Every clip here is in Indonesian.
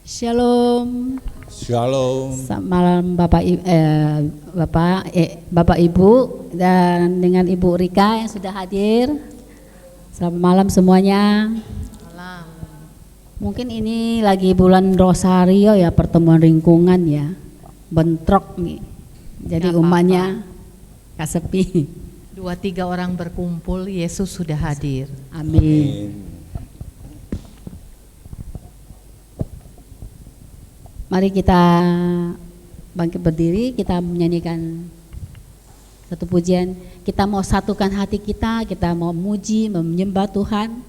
Shalom. Shalom. Selamat malam Bapak Ibu dan dengan Ibu Rika yang sudah hadir. Selamat malam semuanya. Malam. Mungkin ini lagi bulan Rosario ya, pertemuan lingkungan ya. Bentrok nih. Jadi umatnya gak sepi. 2-3 orang berkumpul, Yesus sudah hadir. Amin. Mari kita bangkit berdiri, kita menyanyikan satu pujian. Kita mau satukan hati kita mau memuji, menyembah Tuhan.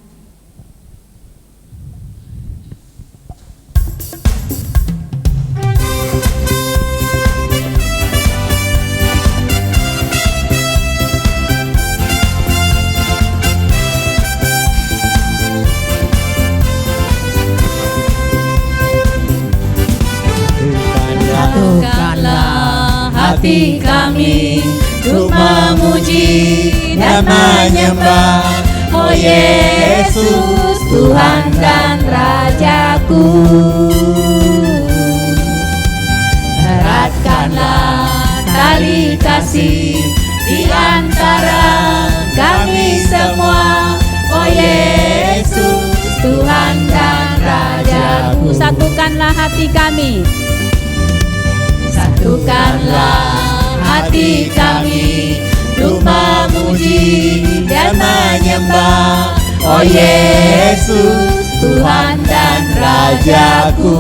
Satukanlah hati kami untuk memuji dan menyembah, oh Yesus, Tuhan dan Rajaku. Eratkanlah tali kasih di antara kami semua, oh Yesus, Tuhan dan Rajaku. Satukanlah hati kami. Satukanlah hati kami untuk memuji dan menyembah, oh Yesus, Tuhan dan Rajaku.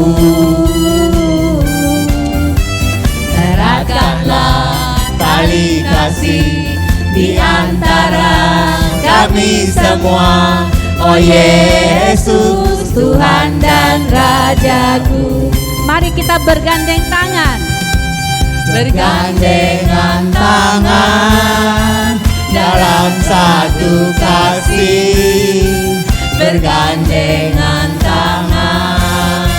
Eratkanlah tali kasih di antara kami semua, oh Yesus, Tuhan dan Rajaku. Mari kita bergandeng tangan. Bergandengan tangan dalam satu kasih, bergandengan tangan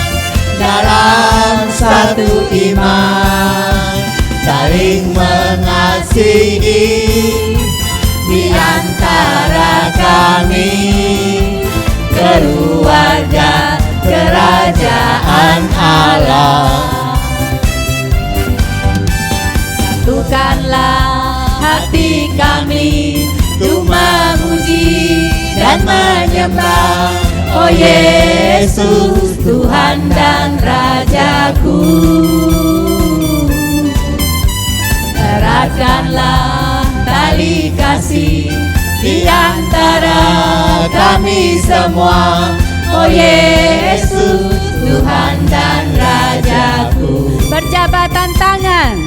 dalam satu iman, saling mengasihi di antara kami, keluarga kerajaan Allah. Satukanlah hati kami untuk memuji dan menyembah, oh Yesus, Tuhan dan Rajaku. Eratkanlah tali kasih di antara kami semua, oh Yesus, Tuhan dan Rajaku. Berjabatan tangan.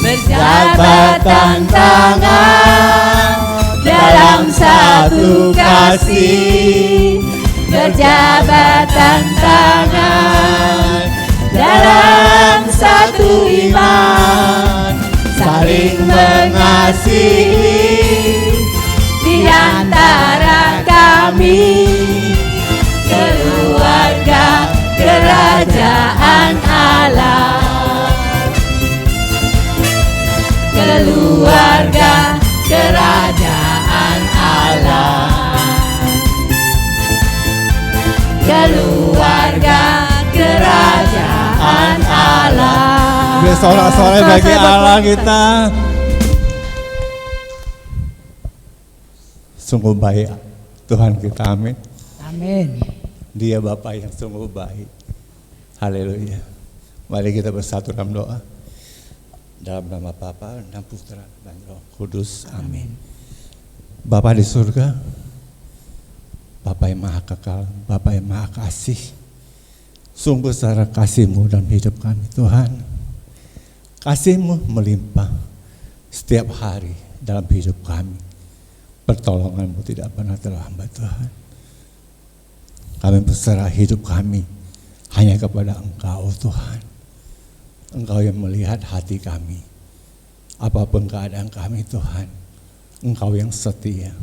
Berjabatan tangan dalam satu kasih, berjabatan tangan dalam satu iman, saling mengasihi di antara kami, keluarga kerajaan Allah. Keluarga kerajaan Allah, keluarga kerajaan Allah. Bersorak-sorai bagi Allah kita. Sungguh baik Tuhan kita, amin. Amin. Dia Bapa yang sungguh baik. Haleluya. Mari kita bersatu dalam doa. Dalam nama Bapa dan Putra dan Roh Kudus, amin. Bapa di surga, Bapa yang maha kekal, Bapa yang maha kasih, sungguh besar kasih-Mu dalam hidup kami Tuhan. Kasih-Mu melimpah setiap hari dalam hidup kami. Pertolongan-Mu tidak pernah terlambat Tuhan. Kami berserah hidup kami hanya kepada Engkau Tuhan. Engkau yang melihat hati kami, apapun keadaan kami Tuhan, Engkau yang setia,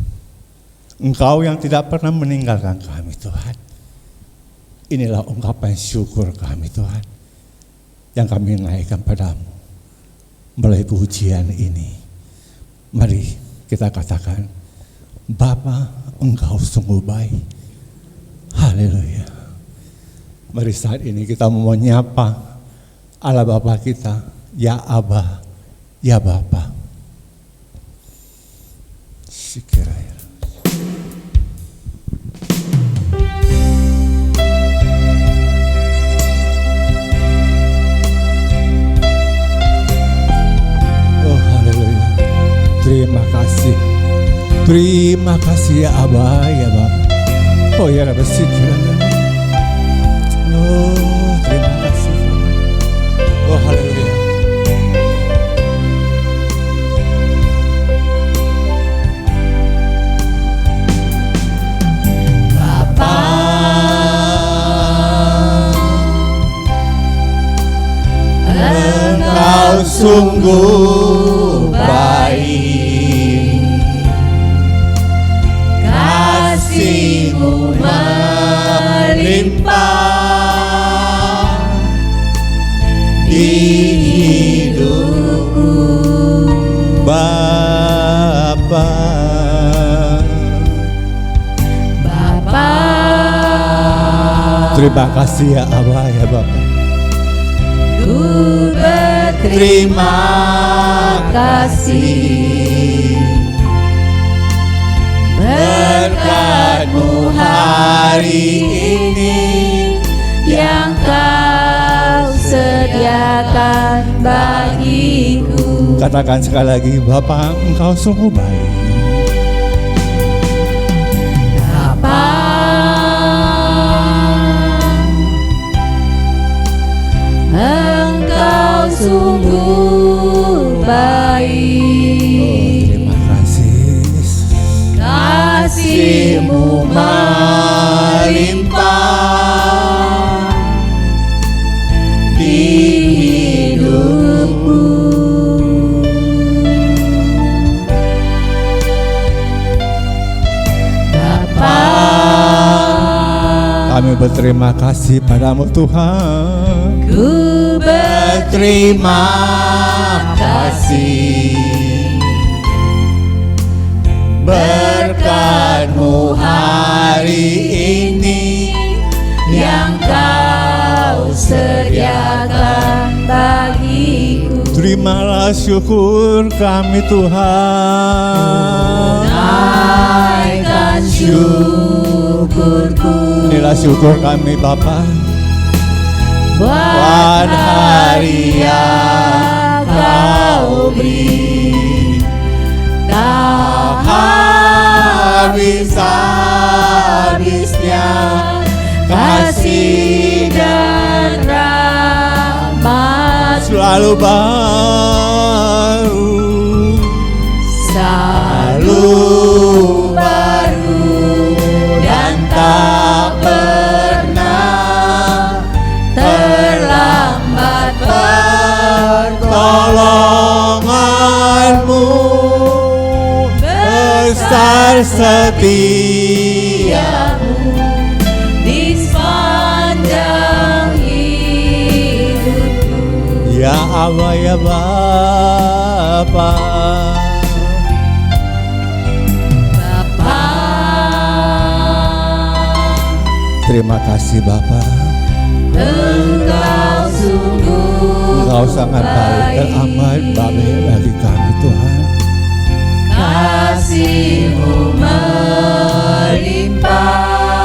Engkau yang tidak pernah meninggalkan kami Tuhan. Inilah ungkapan syukur kami Tuhan, yang kami naikkan padamu melalui pujian ini. Mari kita katakan, Bapa, Engkau sungguh baik. Haleluya. Mari saat ini kita mau menyapa Allah Bapa kita, ya Aba, ya Bapa. Sikiraya. Oh haleluya. Terima kasih ya Aba, ya Bapa. Oh ya Rabbi, sikiraya. Oh, terima kasih. Oh, haleluya. Bapa, Engkau sungguh baik, kasih-Mu melimpah di hidupku, Bapa. Bapa, terima kasih ya Aba, ya Bapa. Ku berterima kasih, berkat-Mu hari ini yang Kau sediakan bagiku. Katakan sekali lagi, Bapa, Engkau sungguh baik. Bapa, Engkau sungguh baik. Oh, terima kasih. Kasih-Mu melimpah di hidupku. Bapa, kami berterima kasih padamu Tuhan. Ku berterima kasih, berkat-Mu hari ini yang Kau sediakan bagiku. Terimalah syukur kami Tuhan. Naikkan syukurku. Inilah syukur kami Bapa. Buat hari yang Kau beri, tak habis-habisnya kasih dan rahmat selalu baru, dan tak pernah terlambat pertolongan-Mu, besar setia-Mu di sepanjang hidupku. Ya Allah, ya Bapa. Bapa, terima kasih Bapa. Engkau sungguh Engkau sangat baik dan amat baik bagi kami Tuhan. Kasih-Mu melimpah,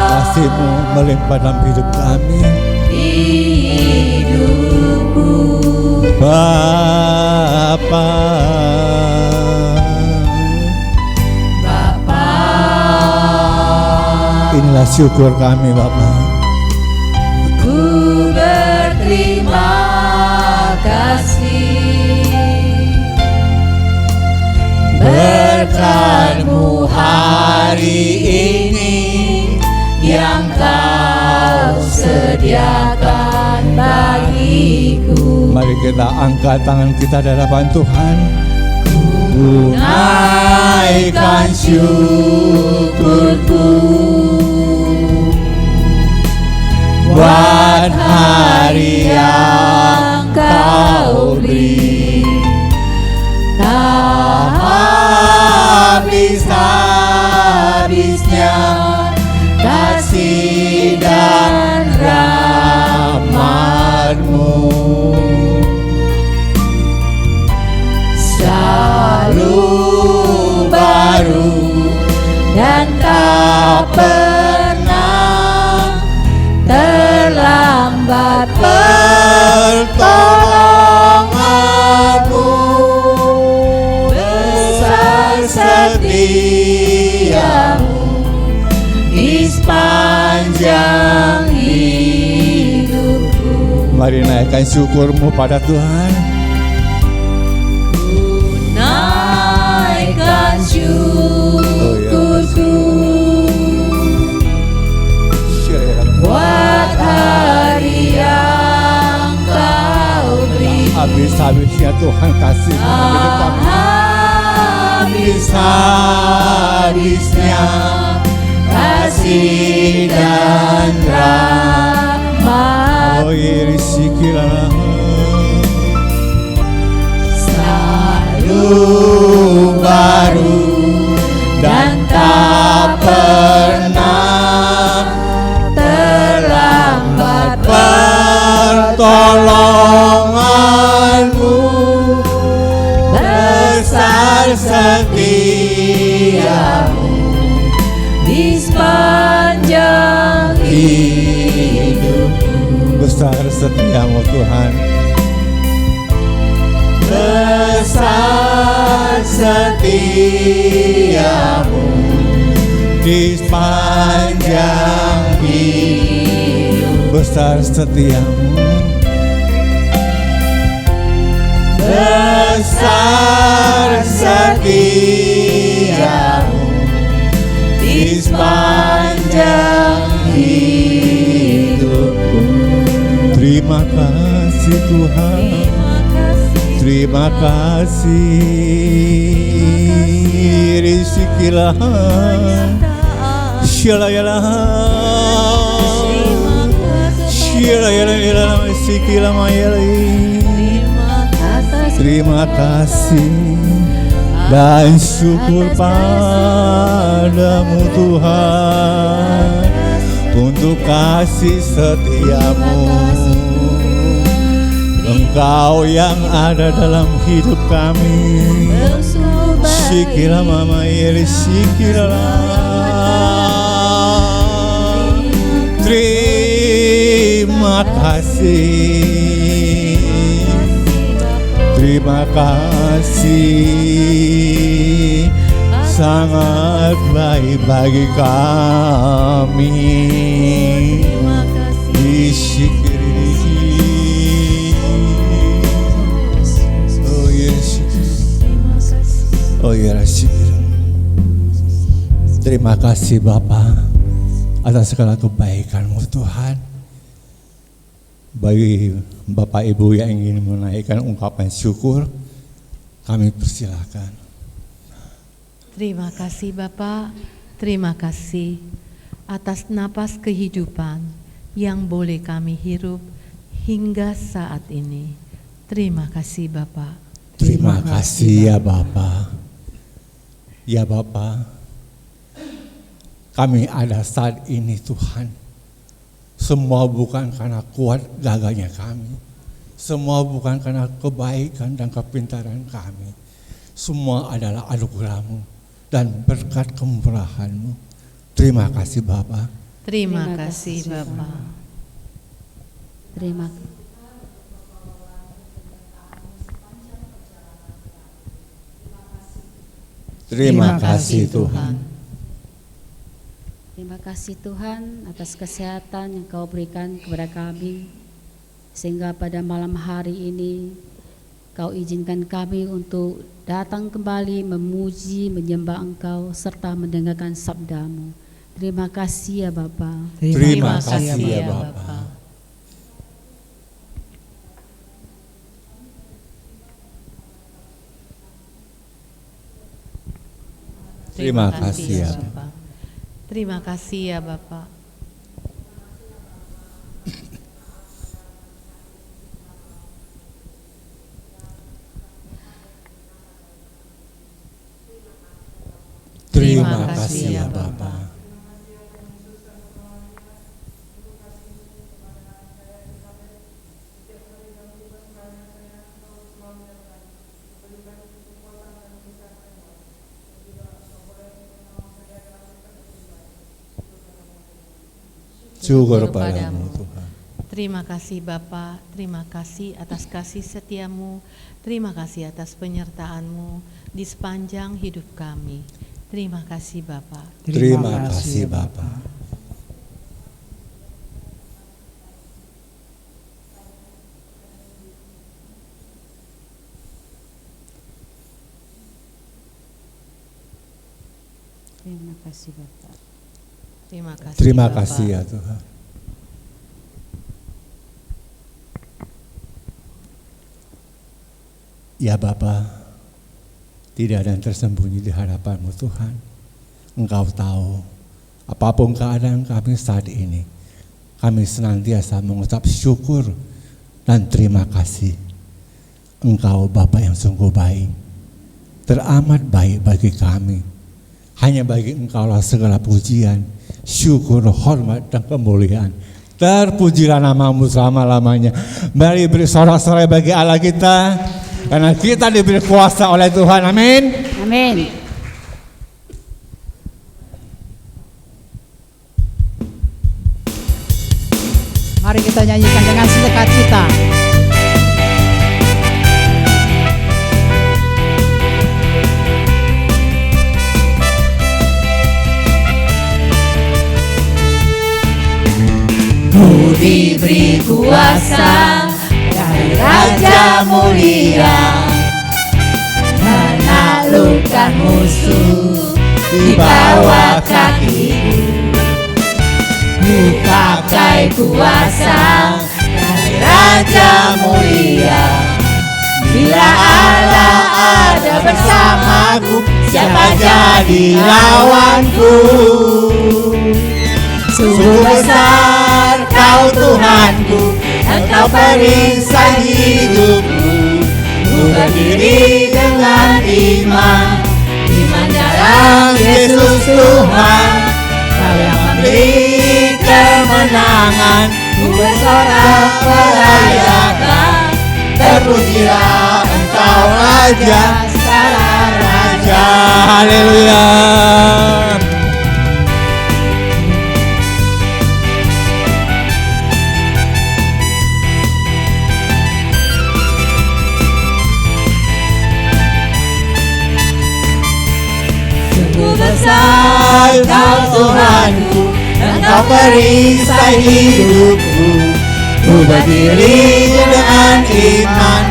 kasih-Mu melimpah dalam hidup kami, di hidupku, Bapa. Bapa, inilah syukur kami Bapa. Ku berterima kasih, berkat-Mu hari ini yang Kau sediakan bagiku. Mari kita angkat tangan kita di hadapan Tuhan. Ku naikkan syukurku buat hari yang Kau beri, tak habis-habisnya kasih dan rahmat setiamu di sepanjang hidupku. Mari naikkan syukurmu pada Tuhan. Naikkan syukurku buat hari yang kau beri. Habis-habisnya Tuhan kasih hidup kami. Habis-habisnya kasih dan rahmat. Oh irisikilah selalu baru dan tak pernah terlambat pertolonganmu. Besar setiamu di sepanjang hidupku. Besar setiamu Tuhan. Besar setiamu di sepanjang hidup. Besar setiamu. Besar setiamu di sepanjang hidupku. Terima kasih Tuhan. Terima kasih. Risikilah syalayalah syalayalah sikilah mayalai. Terima kasih dan syukur padamu Tuhan untuk kasih setiamu. Engkau yang ada dalam hidup kami. Syikirlah mama yeri syikirlah. Terima kasih. Terima kasih, sangat baik bagi kami. Disyukuri. Oh yes. Oh yes. Terima kasih Bapa atas segala kebaikan-Mu Tuhan. Bagi Bapak Ibu yang ingin menaikkan ungkapan syukur, kami persilakan. Terima kasih Bapak, terima kasih atas napas kehidupan yang boleh kami hirup hingga saat ini. Terima kasih Bapak. Terima kasih ya Bapak. Ya Bapak, kami ada saat ini Tuhan. Semua bukan karena kuat gagahnya kami. Semua bukan karena kebaikan dan kepintaran kami. Semua adalah anugerah-Mu dan berkat kemurahan-Mu. Terima kasih Bapa. Terima kasih Bapak. Terima kasih. Terima kasih Tuhan. Terima kasih Tuhan atas kesehatan yang Kau berikan kepada kami, sehingga pada malam hari ini Kau izinkan kami untuk datang kembali memuji, menyembah Engkau serta mendengarkan sabda-Mu. Terima kasih ya Bapa. Terima kasih ya Bapa. Terima kasih ya Bapak. Terima kasih ya Bapak. Terima kasih ya Bapa. Syukur padamu Tuhan. Terima kasih Bapa, terima kasih atas kasih setiamu, terima kasih atas penyertaanmu di sepanjang hidup kami. Terima kasih Bapa. Terima kasih Bapa. Terima kasih Bapak. Terima Bapa. kasih ya Tuhan. Ya Bapa, tidak ada yang tersembunyi di hadapan-Mu Tuhan. Engkau tahu apapun keadaan kami saat ini, kami senantiasa mengucap syukur dan terima kasih. Engkau Bapa yang sungguh baik, teramat baik bagi kami. Hanya bagi Engkaulah segala pujian, syukur, hormat, dan kemuliaan. Terpujilah nama-Mu selama-lamanya. Mari beri sorak-sorai bagi Allah kita, karena kita diberi kuasa oleh Tuhan. Amin. Amin. Mari kita nyanyikan dengan sukacita. Ku diberi kuasa dari Raja mulia, menaklukkan musuh di bawah kakiku. Ku pakai kuasa dari Raja mulia. Bila Allah ada bersamaku, siapa jadi lawanku? Sungguh besar Kau Tuhanku, Engkau perisai hidupku. Ku berdiri dengan iman dalam Yesus Tuhan. Kau yang memberi kemenangan, ku bersorak merayakan. Terpujilah Engkau Raja, segala raja. Haleluya. Besar Kau Tuhanku, Engkau perisai hidupku. Ku berdiri dengan iman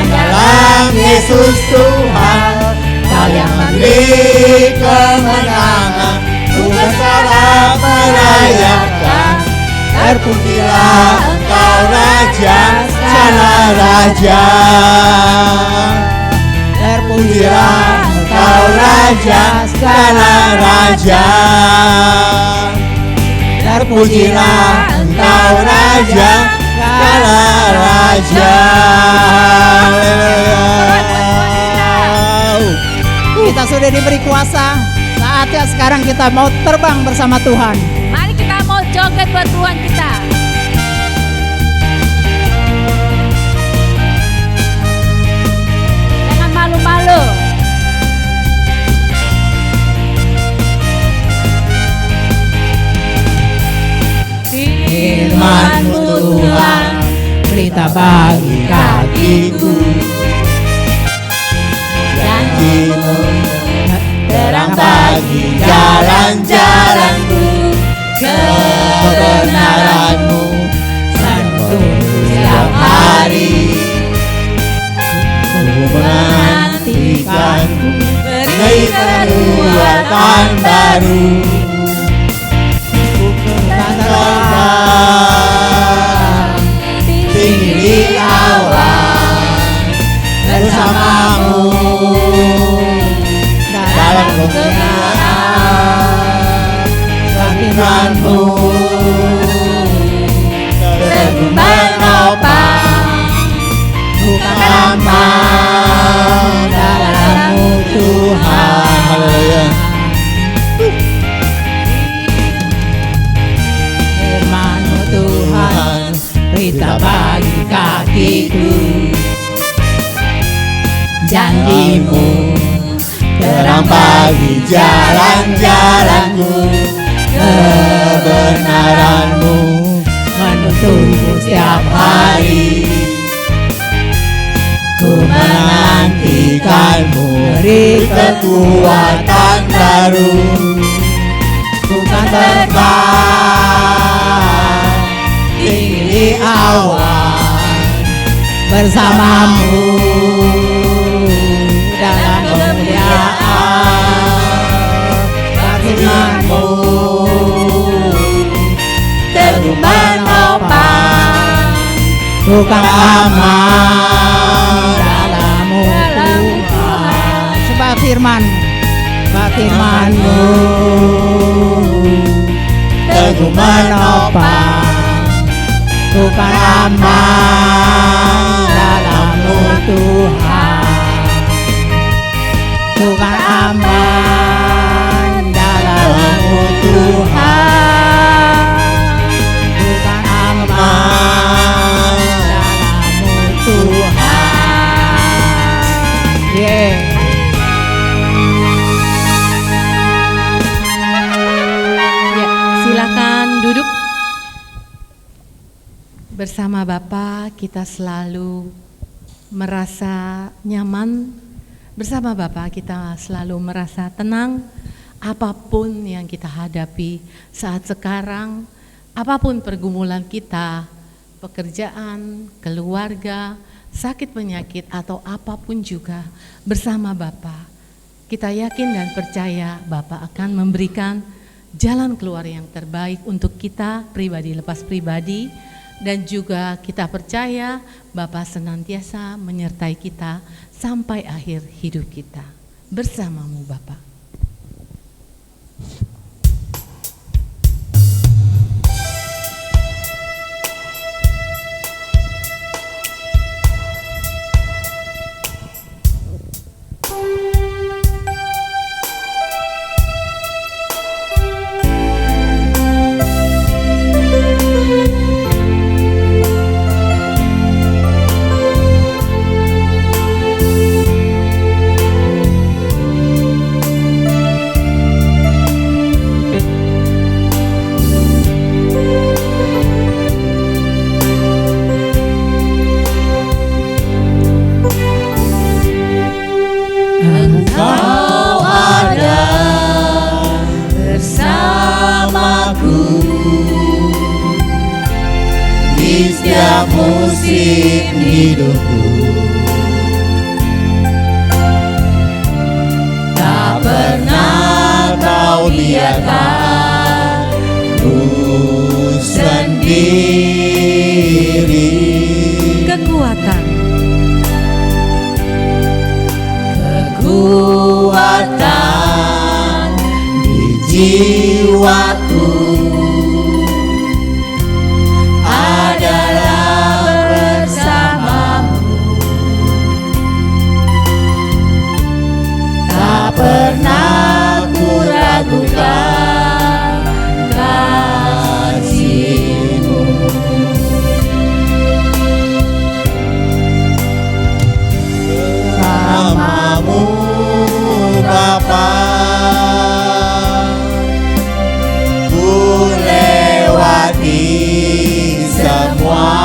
dalam Yesus Tuhan. Kau yang memberi kemenangan, ku bersorak merayakan. Terpujilah Engkau Raja, segala raja. Terpujilah Engkau Raja, segala raja. Terpujilah Engkau Raja, segala raja. Kita sudah diberi kuasa. Saatnya sekarang kita mau terbang bersama Tuhan. Mari kita mau joget buat Tuhan kita. Jangan malu-malu. Firman-Mu Tuhan, berita bagi kakiku. Janji-Mu, terang bagi jalan-jalanku. Kebenaran-Mu, menuntun setiap hari. Ku menantikan-Mu, beri kekuatan baru. Tinggi di awan bersama-Mu dalam kebenaran. Firman-Mu teguh menopang, bukan aman dalam-Mu Tuhan. Haleluya. Firman-Mu Tuhan, berita bagi kakiku. Janji-Mu, terang bagi jalan-jalanku. Kebenaran-Mu, menuntun tunggu setiap hari. Ku menantikanmu, beri kekuatan baru. Ku kan terbang tinggi di awan bersamamu dalam kemuliaan. Firman-Mu teguh menopang, ku kan aman dalam-Mu Tuhan. Sebab Firman-Mu teguh menopang, ku kan aman dalam-Mu Tuhan. Ku kan aman dalam-Mu Tuhan. Ku kan aman dalam-Mu Tuhan. yeah. Ya, silakan duduk. Bersama Bapa kita selalu merasa nyaman. Bersama Bapa kita selalu merasa tenang. Apapun yang kita hadapi saat sekarang, apapun pergumulan kita, pekerjaan, keluarga, sakit penyakit atau apapun juga, bersama Bapa kita yakin dan percaya Bapa akan memberikan jalan keluar yang terbaik untuk kita pribadi lepas pribadi, dan juga kita percaya Bapa senantiasa menyertai kita sampai akhir hidup kita. Bersama-Mu Bapa. Engkau ada bersamaku di setiap musim hidupku. Tak pernah Kau biarkan ku sendiri. Kekuatan, Kekuatan di jiwaku adalah bersama-Mu. Tak pernah ku ragukan kasih-Mu. Bersama-Mu Bapa, ku lewati semua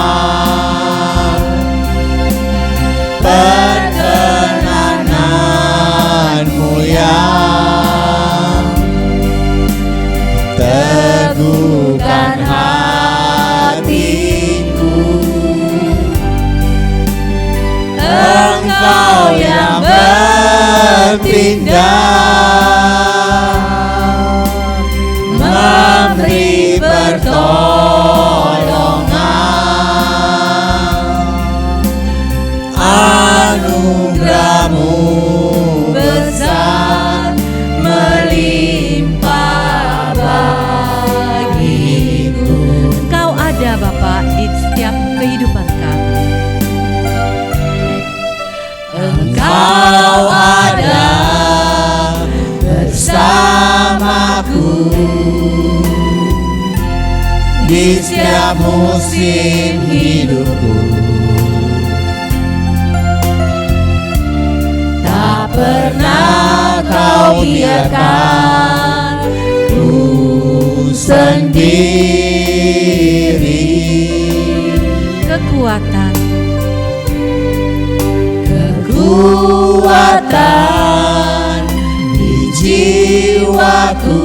perkenanan-Mu yang teguhkan hatiku. Engkau yang bertindak, memberi pertolongan. Anugerah-Mu besar melimpah bagiku. Engkau ada Bapa di setiap kehidupan kami. Engkau ada bersamaku di setiap musim hidupku. Tak pernah Kau biarkan ku sendiri. kekuatan di jiwaku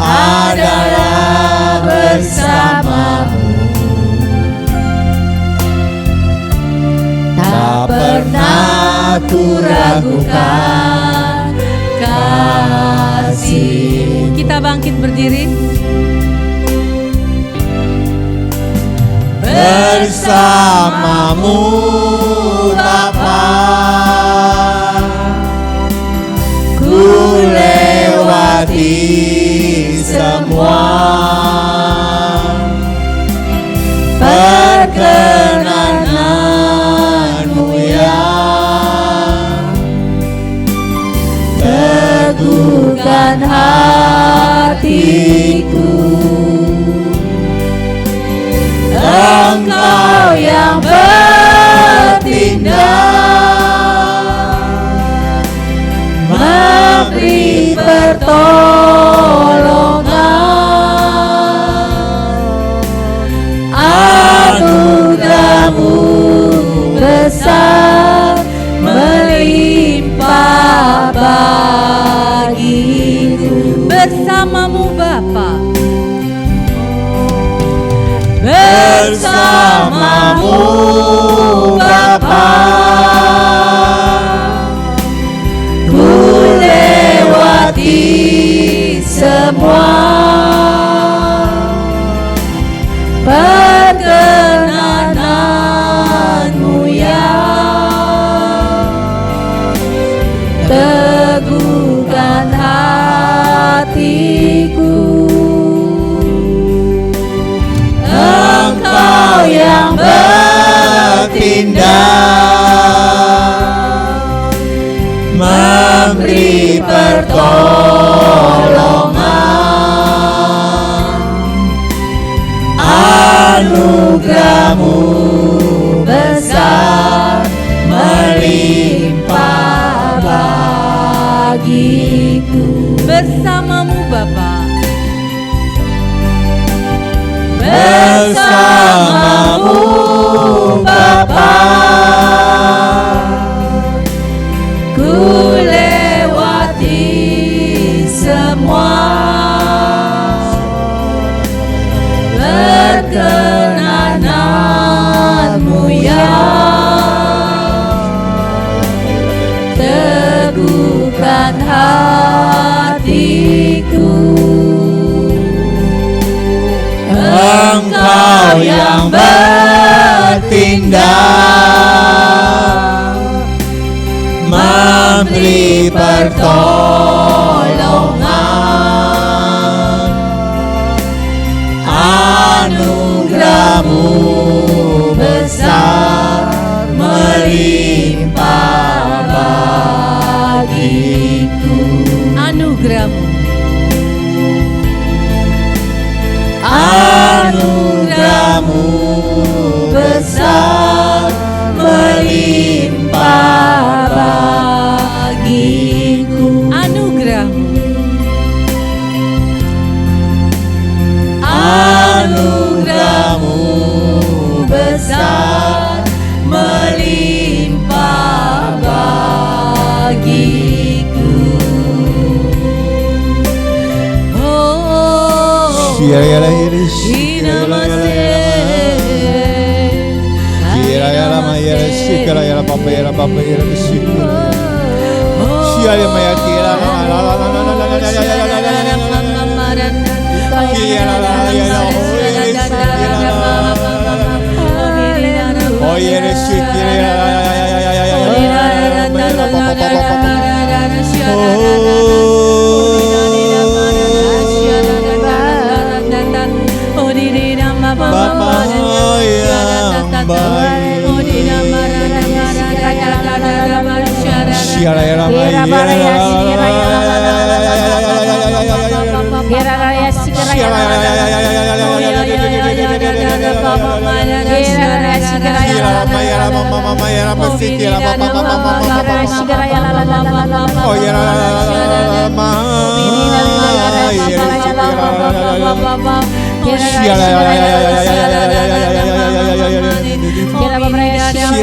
adalah bersamamu. Tak pernah ku ragukan kasih. Kita bangkit berdiri. Bersamamu Bapa, ku lewati semua perkenananmu yang teguhkan hatiku. Engkau yang bertindak, memberi pertolongan, anugerahmu besar melimpah bagiku. Bersamamu Bapa, bersamamu Bapa, ku lewati semua perkenananmu yang teguhkan hatiku. Engkau yang bertindak, memberi pertolongan, anugerahmu besar melimpah bagiku. bersamamu Bapa, bersamamu Bapa, ku lewati semua perkenananmu yang teguhkan hatiku. Engkau yang bertindak, memberi pertolongan, anugerahmu besar melimpah bagiku. anugerahmu, anugerahmu besar melimpah bagiku. anugerahmu, Anugerahmu besar melimpah bagiku. oh, Bapa yang baik,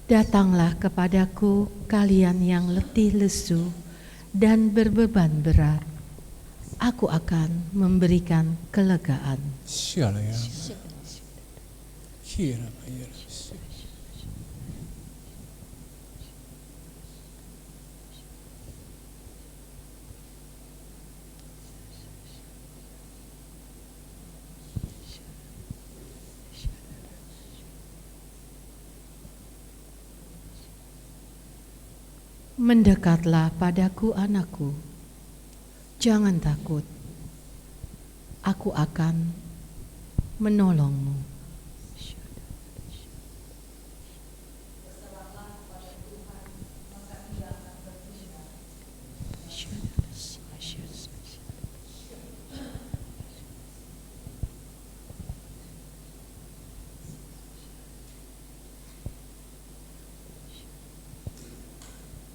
Datanglah kepadaku kalian yang letih lesu dan berbeban berat, aku akan memberikan kelegaan. Mendekatlah padaku anakku, jangan takut, aku akan menolongmu.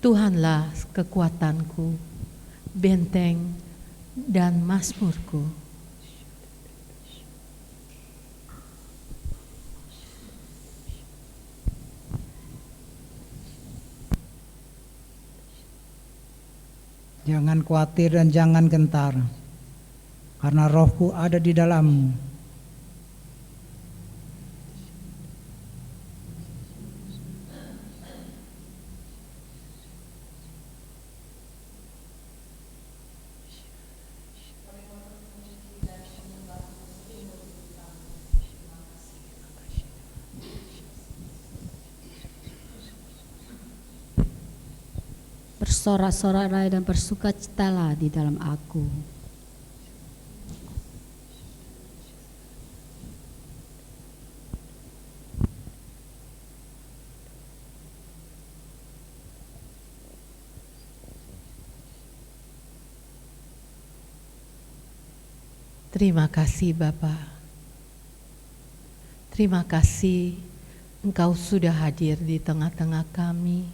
Tuhanlah kekuatanku, benteng dan mazmurku. Jangan khawatir dan jangan gentar, karena rohku ada di dalammu. Bersorak-soraklah dan bersukacitalah di dalam aku. Terima kasih Bapa. Terima kasih Engkau sudah hadir di tengah-tengah kami,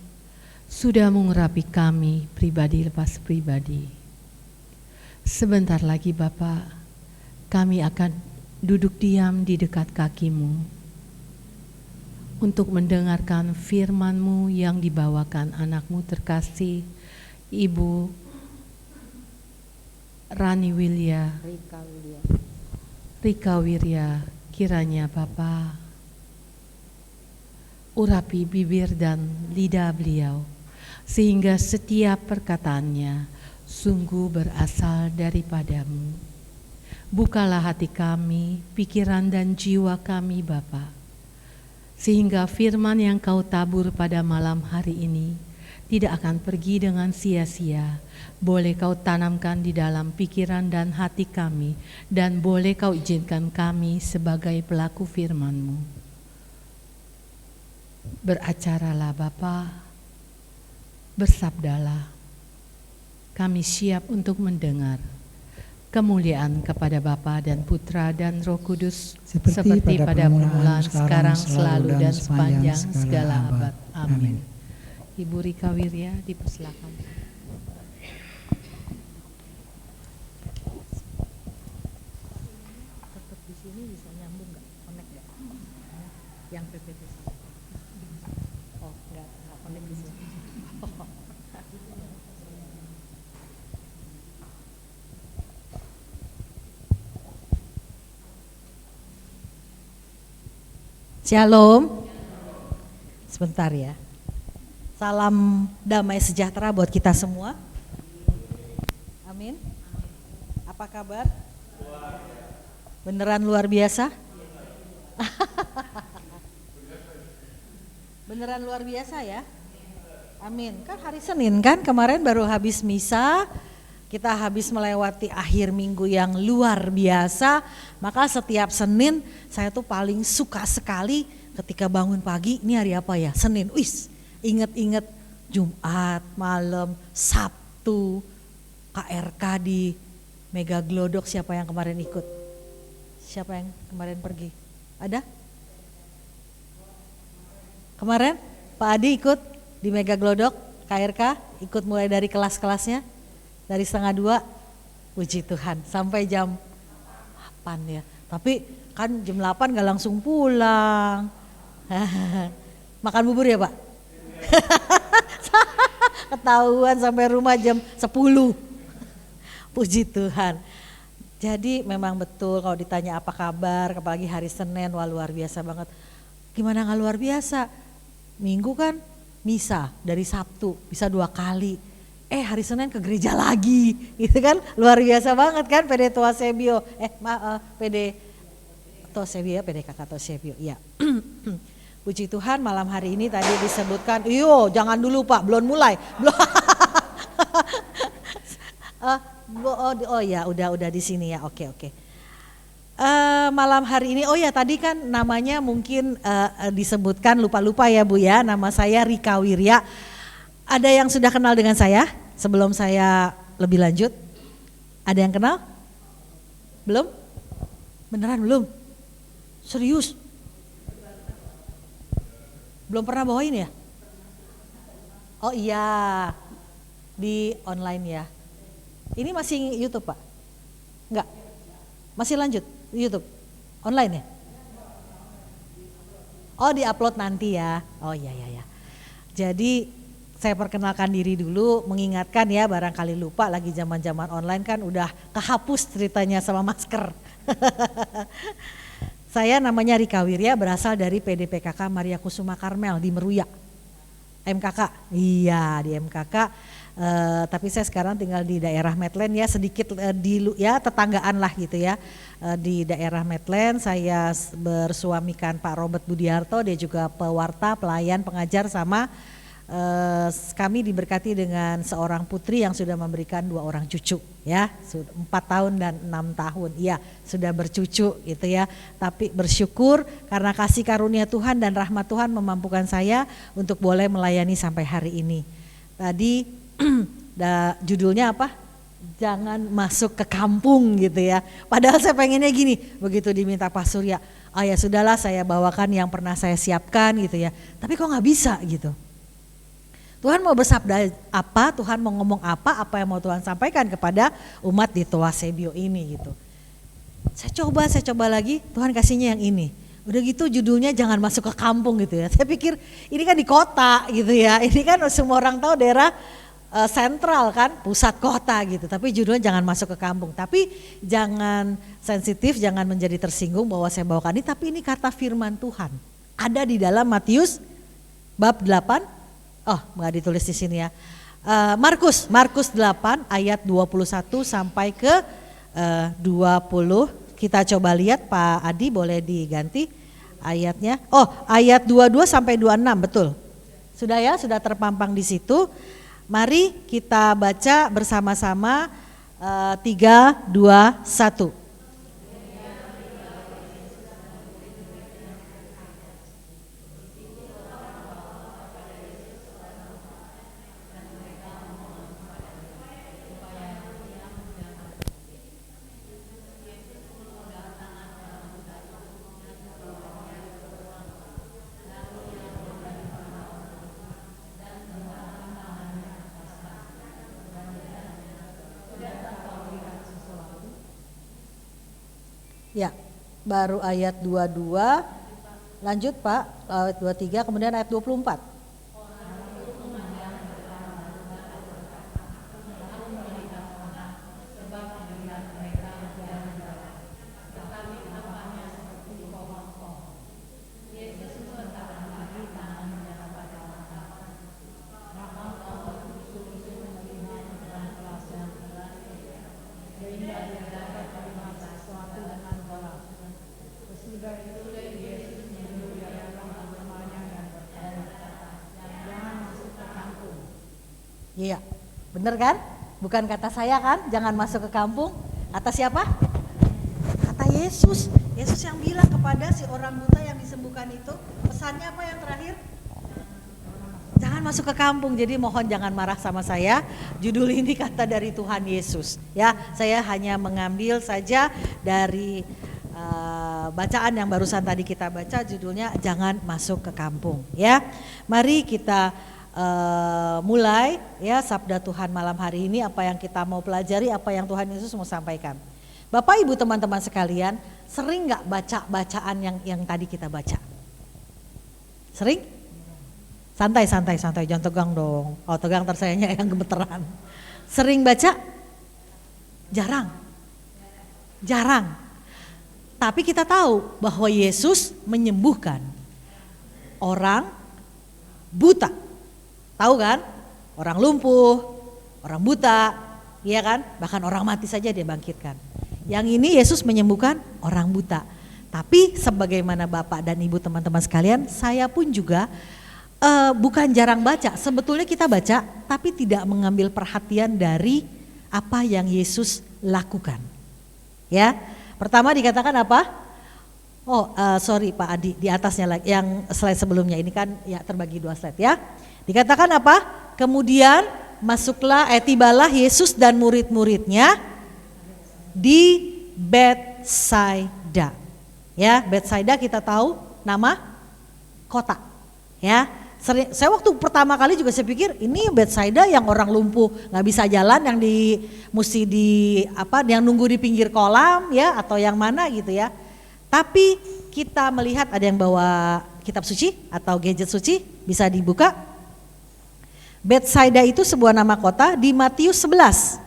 sudah mengurapi kami pribadi lepas pribadi. Sebentar lagi Bapa, kami akan duduk diam di dekat kaki-Mu untuk mendengarkan firman-Mu yang dibawakan anak-Mu terkasih, Ibu Rani Wilya, Rika Wirya. Kiranya Bapa urapi bibir dan lidah beliau, sehingga setiap perkataannya sungguh berasal daripadamu. Bukalah hati kami, pikiran dan jiwa kami Bapa, sehingga firman yang Kau tabur pada malam hari ini tidak akan pergi dengan sia-sia. Boleh Kau tanamkan di dalam pikiran dan hati kami, dan boleh Kau izinkan kami sebagai pelaku firman-Mu. Beracaralah Bapa, bersabdalah. Kami siap untuk mendengar. Kemuliaan kepada Bapa dan Putra dan Roh Kudus, seperti pada permulaan, sekarang, selalu, dan sepanjang segala abad. Amin. Ibu Rika Wirya dipersilakan. Tetap di sini bisa nyambung nggak? Connect nggak? Yang PPT. Oh, nggak connect di sini. Shalom. Sebentar ya. Salam damai sejahtera buat kita semua. Amin. Apa kabar? Beneran luar biasa? Beneran luar biasa ya? Amin. Kan hari Senin kan, kemarin baru habis misa. Kita habis melewati akhir minggu yang luar biasa, maka setiap Senin saya tuh paling suka sekali ketika bangun pagi, ini hari apa ya? Senin, inget-inget Jumat, malam, Sabtu, KRK di Mega Glodok. Siapa yang kemarin ikut? Siapa yang kemarin pergi? Ada? Kemarin Pak Adi ikut di Mega Glodok, KRK, ikut mulai dari kelas-kelasnya? Dari 1:30, puji Tuhan, sampai jam 8 ya. Tapi kan jam 8 gak langsung pulang. Makan bubur ya Pak? Ketahuan sampai rumah jam 10. Puji Tuhan. Jadi memang betul kalau ditanya apa kabar, apalagi hari Senin, wah luar biasa banget. Gimana gak luar biasa? Minggu kan misa dari Sabtu, bisa 2 kali. Hari Senin ke gereja lagi, gitu kan, luar biasa banget kan, PD Tosebio, PD Tosebio, PD Kakak Tosebio, ya. Puji Tuhan malam hari ini tadi disebutkan, jangan dulu Pak, belum mulai, udah di sini ya, oke. Malam hari ini, tadi kan namanya mungkin disebutkan lupa-lupa ya Bu ya, nama saya Rika Wirya. Ada yang sudah kenal dengan saya sebelum saya lebih lanjut? Ada yang kenal? Belum? Beneran belum? Serius? Belum pernah bawain ya? Oh iya, di online ya. Ini masih YouTube Pak? Enggak? Masih lanjut YouTube? Online ya? Oh di-upload nanti ya? Oh iya. Jadi saya perkenalkan diri dulu, mengingatkan ya, barangkali lupa lagi zaman-zaman online kan udah kehapus ceritanya sama masker. Saya namanya Rika Wirya, berasal dari PDPKK Maria Kusuma Karmel di Meruya. MKK, iya di MKK, tapi saya sekarang tinggal di daerah Medland ya, sedikit tetanggaan lah gitu ya. Di daerah Medland saya bersuamikan Pak Robert Budiarto, dia juga pewarta, pelayan, pengajar, sama kami diberkati dengan seorang putri yang sudah memberikan 2 orang cucu ya, 4 tahun dan 6 tahun, iya sudah bercucu gitu ya. Tapi bersyukur karena kasih karunia Tuhan dan rahmat Tuhan memampukan saya untuk boleh melayani sampai hari ini. Tadi judulnya apa? Jangan masuk ke kampung gitu ya. Padahal saya pengennya gini, begitu diminta Pak Surya, ya sudahlah saya bawakan yang pernah saya siapkan gitu ya. Tapi kok gak bisa gitu. Tuhan mau bersabda apa, Tuhan mau ngomong apa yang mau Tuhan sampaikan kepada umat di Tosebio ini gitu. Saya coba lagi, Tuhan kasihnya yang ini. Udah gitu judulnya jangan masuk ke kampung gitu ya. Saya pikir ini kan di kota gitu ya, ini kan semua orang tahu daerah sentral kan, pusat kota gitu. Tapi judulnya jangan masuk ke kampung. Tapi jangan sensitif, jangan menjadi tersinggung bahwa saya bawakan ini. Tapi ini kata firman Tuhan. Ada di dalam Matius bab 8. Oh, nggak ditulis di sini ya. Markus 8 ayat 21 sampai ke 20. Kita coba lihat Pak Adi, boleh diganti ayatnya. Oh, ayat 22 sampai 26, betul. Sudah ya, sudah terpampang di situ. Mari kita baca bersama-sama 3, 2, 1. Ya, baru ayat 22, lanjut Pak, ayat 23, kemudian ayat 24. Iya, bener kan? Bukan kata saya kan, jangan masuk ke kampung. Kata siapa? Kata Yesus. Yesus yang bilang kepada si orang buta yang disembuhkan itu, pesannya apa yang terakhir? Jangan masuk ke kampung. Jadi mohon jangan marah sama saya. Judul ini kata dari Tuhan Yesus. Ya, saya hanya mengambil saja dari bacaan yang barusan tadi kita baca, judulnya jangan masuk ke kampung. Ya, mari kita mulai ya sabda Tuhan malam hari ini, apa yang kita mau pelajari, apa yang Tuhan Yesus mau sampaikan. Bapak Ibu teman-teman sekalian, sering nggak baca bacaan yang tadi kita baca? Sering? Santai, jangan tegang dong. Oh tegang tersayanya yang gemeteran. Sering baca? Jarang. Tapi kita tahu bahwa Yesus menyembuhkan orang buta. Tahu kan? Orang lumpuh, orang buta, iya kan? Bahkan orang mati saja dia bangkitkan. Yang ini Yesus menyembuhkan orang buta. Tapi sebagaimana Bapak dan Ibu teman-teman sekalian, saya pun juga bukan jarang baca. Sebetulnya kita baca, tapi tidak mengambil perhatian dari apa yang Yesus lakukan. Ya, pertama dikatakan apa? Oh, sorry Pak Adi, di atasnya lagi, yang slide sebelumnya ini kan ya terbagi 2 slide ya. Dikatakan apa? Kemudian tibalah Yesus dan murid-muridnya di Betsaida. Ya, Betsaida kita tahu nama kota. Ya, saya waktu pertama kali juga saya pikir ini Betsaida yang orang lumpuh nggak bisa jalan, yang yang nunggu di pinggir kolam ya, atau yang mana gitu ya. Tapi kita melihat ada yang bawa kitab suci atau gadget suci, bisa dibuka. Betsaida itu sebuah nama kota di Matius 11.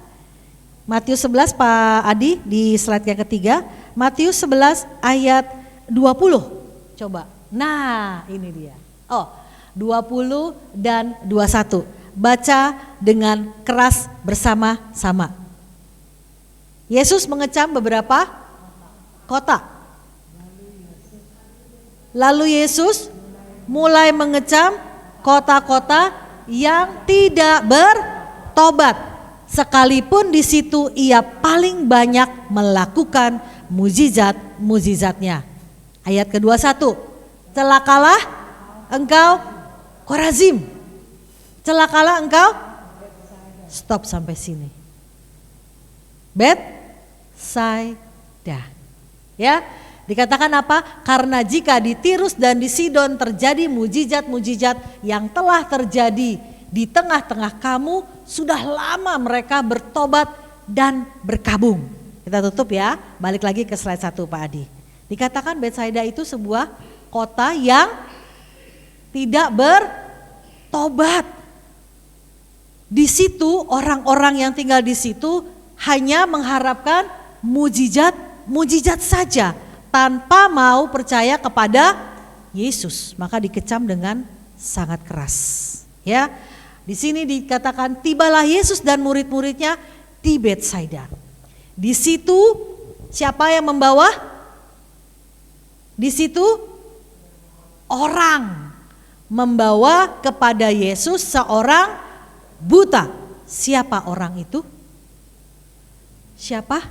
Matius 11 Pak Adi di slide yang ketiga. Matius 11 ayat 20. Coba. Nah, ini dia. Oh, 20 dan 21. Baca dengan keras bersama-sama. Yesus mengecam beberapa kota. Lalu Yesus mulai mengecam kota-kota yang tidak bertobat, sekalipun di situ ia paling banyak melakukan mujizat-mujizatnya. Ayat ke-21, celakalah engkau Korazim, celakalah engkau, stop sampai sini. Betsaida, ya. Dikatakan apa? Karena jika di Tirus dan di Sidon terjadi mujizat-mujizat yang telah terjadi di tengah-tengah kamu, sudah lama mereka bertobat dan berkabung. Kita tutup ya, balik lagi ke slide 1 Pak Adi. Dikatakan Betsaida itu sebuah kota yang tidak bertobat. Di situ orang-orang yang tinggal di situ hanya mengharapkan mujizat saja, tanpa mau percaya kepada Yesus, maka dikecam dengan sangat keras. Ya, Di sini dikatakan tibalah Yesus dan murid-muridnya di Betsaida. Di situ siapa yang membawa? Di situ orang membawa kepada Yesus seorang buta. Siapa orang itu? Siapa?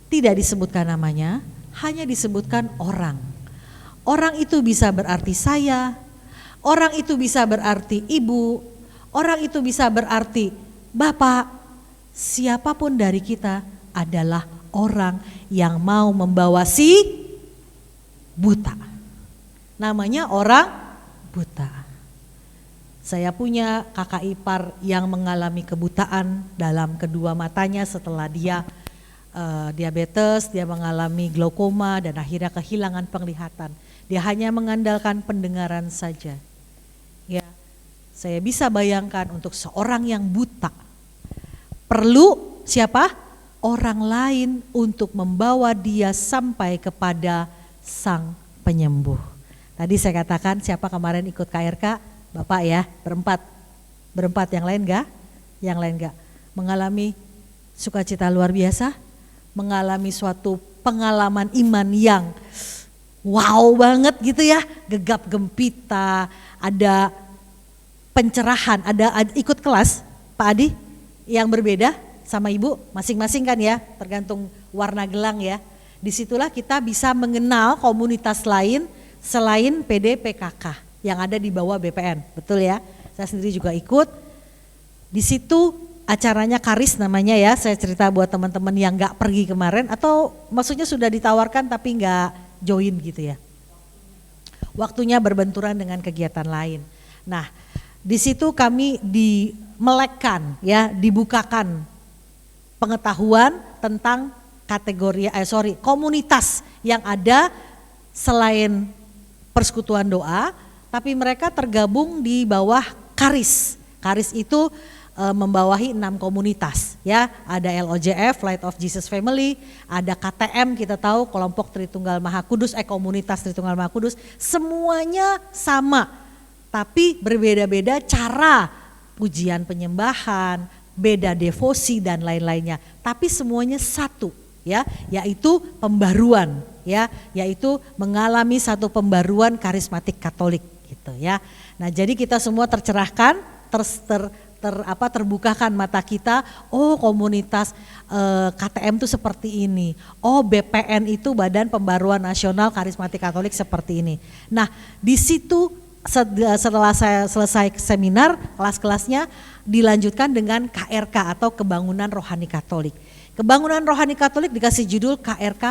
Tidak disebutkan namanya, hanya disebutkan orang. Orang itu bisa berarti saya, orang itu bisa berarti ibu, orang itu bisa berarti bapak. Siapapun dari kita adalah orang yang mau membawa si buta. Namanya orang buta. Saya punya kakak ipar yang mengalami kebutaan dalam kedua matanya setelah dia diabetes, dia mengalami glaukoma dan akhirnya kehilangan penglihatan. Dia hanya mengandalkan pendengaran saja. Ya, saya bisa bayangkan untuk seorang yang buta perlu siapa? Orang lain untuk membawa dia sampai kepada Sang Penyembuh. Tadi saya katakan siapa kemarin ikut KRK? Bapak ya, berempat, yang lain enggak? Yang lain enggak? Mengalami sukacita luar biasa, mengalami suatu pengalaman iman yang wow banget gitu ya, gegap gempita, ada pencerahan, ada ikut kelas Pak Adi yang berbeda sama Ibu masing-masing kan ya, tergantung warna gelang ya. Disitulah kita bisa mengenal komunitas lain selain PDPKK yang ada di bawah BPN, betul ya? Saya sendiri juga ikut. Di situ acaranya Karis namanya ya, saya cerita buat teman-teman yang nggak pergi kemarin atau maksudnya sudah ditawarkan tapi nggak join gitu ya. Waktunya berbenturan dengan kegiatan lain. Nah, di situ kami dimelekkan ya, dibukakan pengetahuan tentang komunitas yang ada selain persekutuan doa, tapi mereka tergabung di bawah Karis. Karis itu membawahi 6 komunitas ya, ada LOJF, Light of Jesus Family, ada KTM, kita tahu kelompok Tritunggal Maha Kudus, komunitas Tritunggal Maha Kudus, semuanya sama tapi berbeda-beda cara pujian penyembahan, beda devosi dan lain-lainnya, tapi semuanya satu ya, yaitu pembaruan ya, yaitu mengalami satu pembaruan karismatik Katolik gitu ya. Nah, jadi kita semua tercerahkan, terbukakan mata kita, oh komunitas KTM itu seperti ini, oh BPN itu Badan Pembaruan Nasional Karismatik Katolik seperti ini. Nah, di situ setelah saya selesai seminar, kelas-kelasnya dilanjutkan dengan KRK atau Kebangunan Rohani Katolik. Kebangunan Rohani Katolik dikasih judul KRK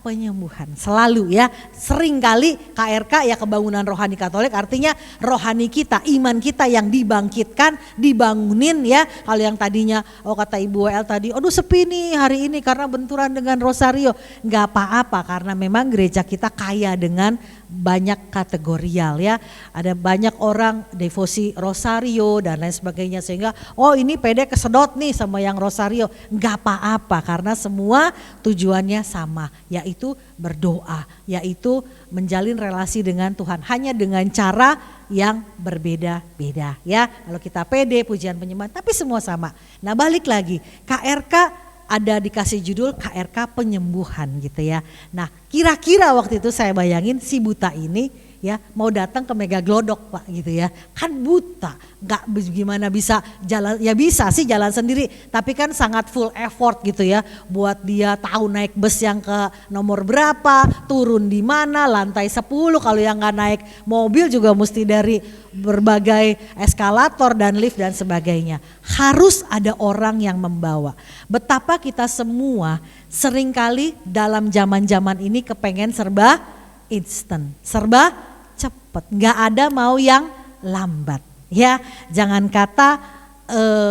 penyembuhan. Selalu ya, sering kali KRK ya Kebangunan Rohani Katolik, artinya rohani kita, iman kita yang dibangkitkan, dibangunin ya. Kalau yang tadinya, kata Ibu WL tadi, aduh sepi nih hari ini karena benturan dengan Rosario. Enggak apa-apa, karena memang gereja kita kaya dengan banyak kategorial ya, ada banyak orang devosi Rosario dan lain sebagainya, sehingga ini pede kesedot nih sama yang Rosario. Enggak apa-apa, karena semua tujuannya sama, yaitu berdoa, yaitu menjalin relasi dengan Tuhan, hanya dengan cara yang berbeda-beda ya. Kalau kita pede pujian penyembahan, tapi semua sama. Nah, balik lagi KRK ada dikasih judul KRK penyembuhan gitu ya. Nah, kira-kira waktu itu saya bayangin si buta ini ya mau datang ke Mega Glodok Pak gitu ya. Kan buta, nggak gimana bisa jalan, ya bisa sih jalan sendiri, tapi kan sangat full effort gitu ya. Buat dia tahu naik bus yang ke nomor berapa, turun di mana, lantai 10, kalau yang nggak naik mobil juga mesti dari berbagai eskalator dan lift dan sebagainya. Harus ada orang yang membawa. Betapa kita semua seringkali dalam zaman-zaman ini kepengen serba instan, serba cepat, nggak ada mau yang lambat ya. Jangan kata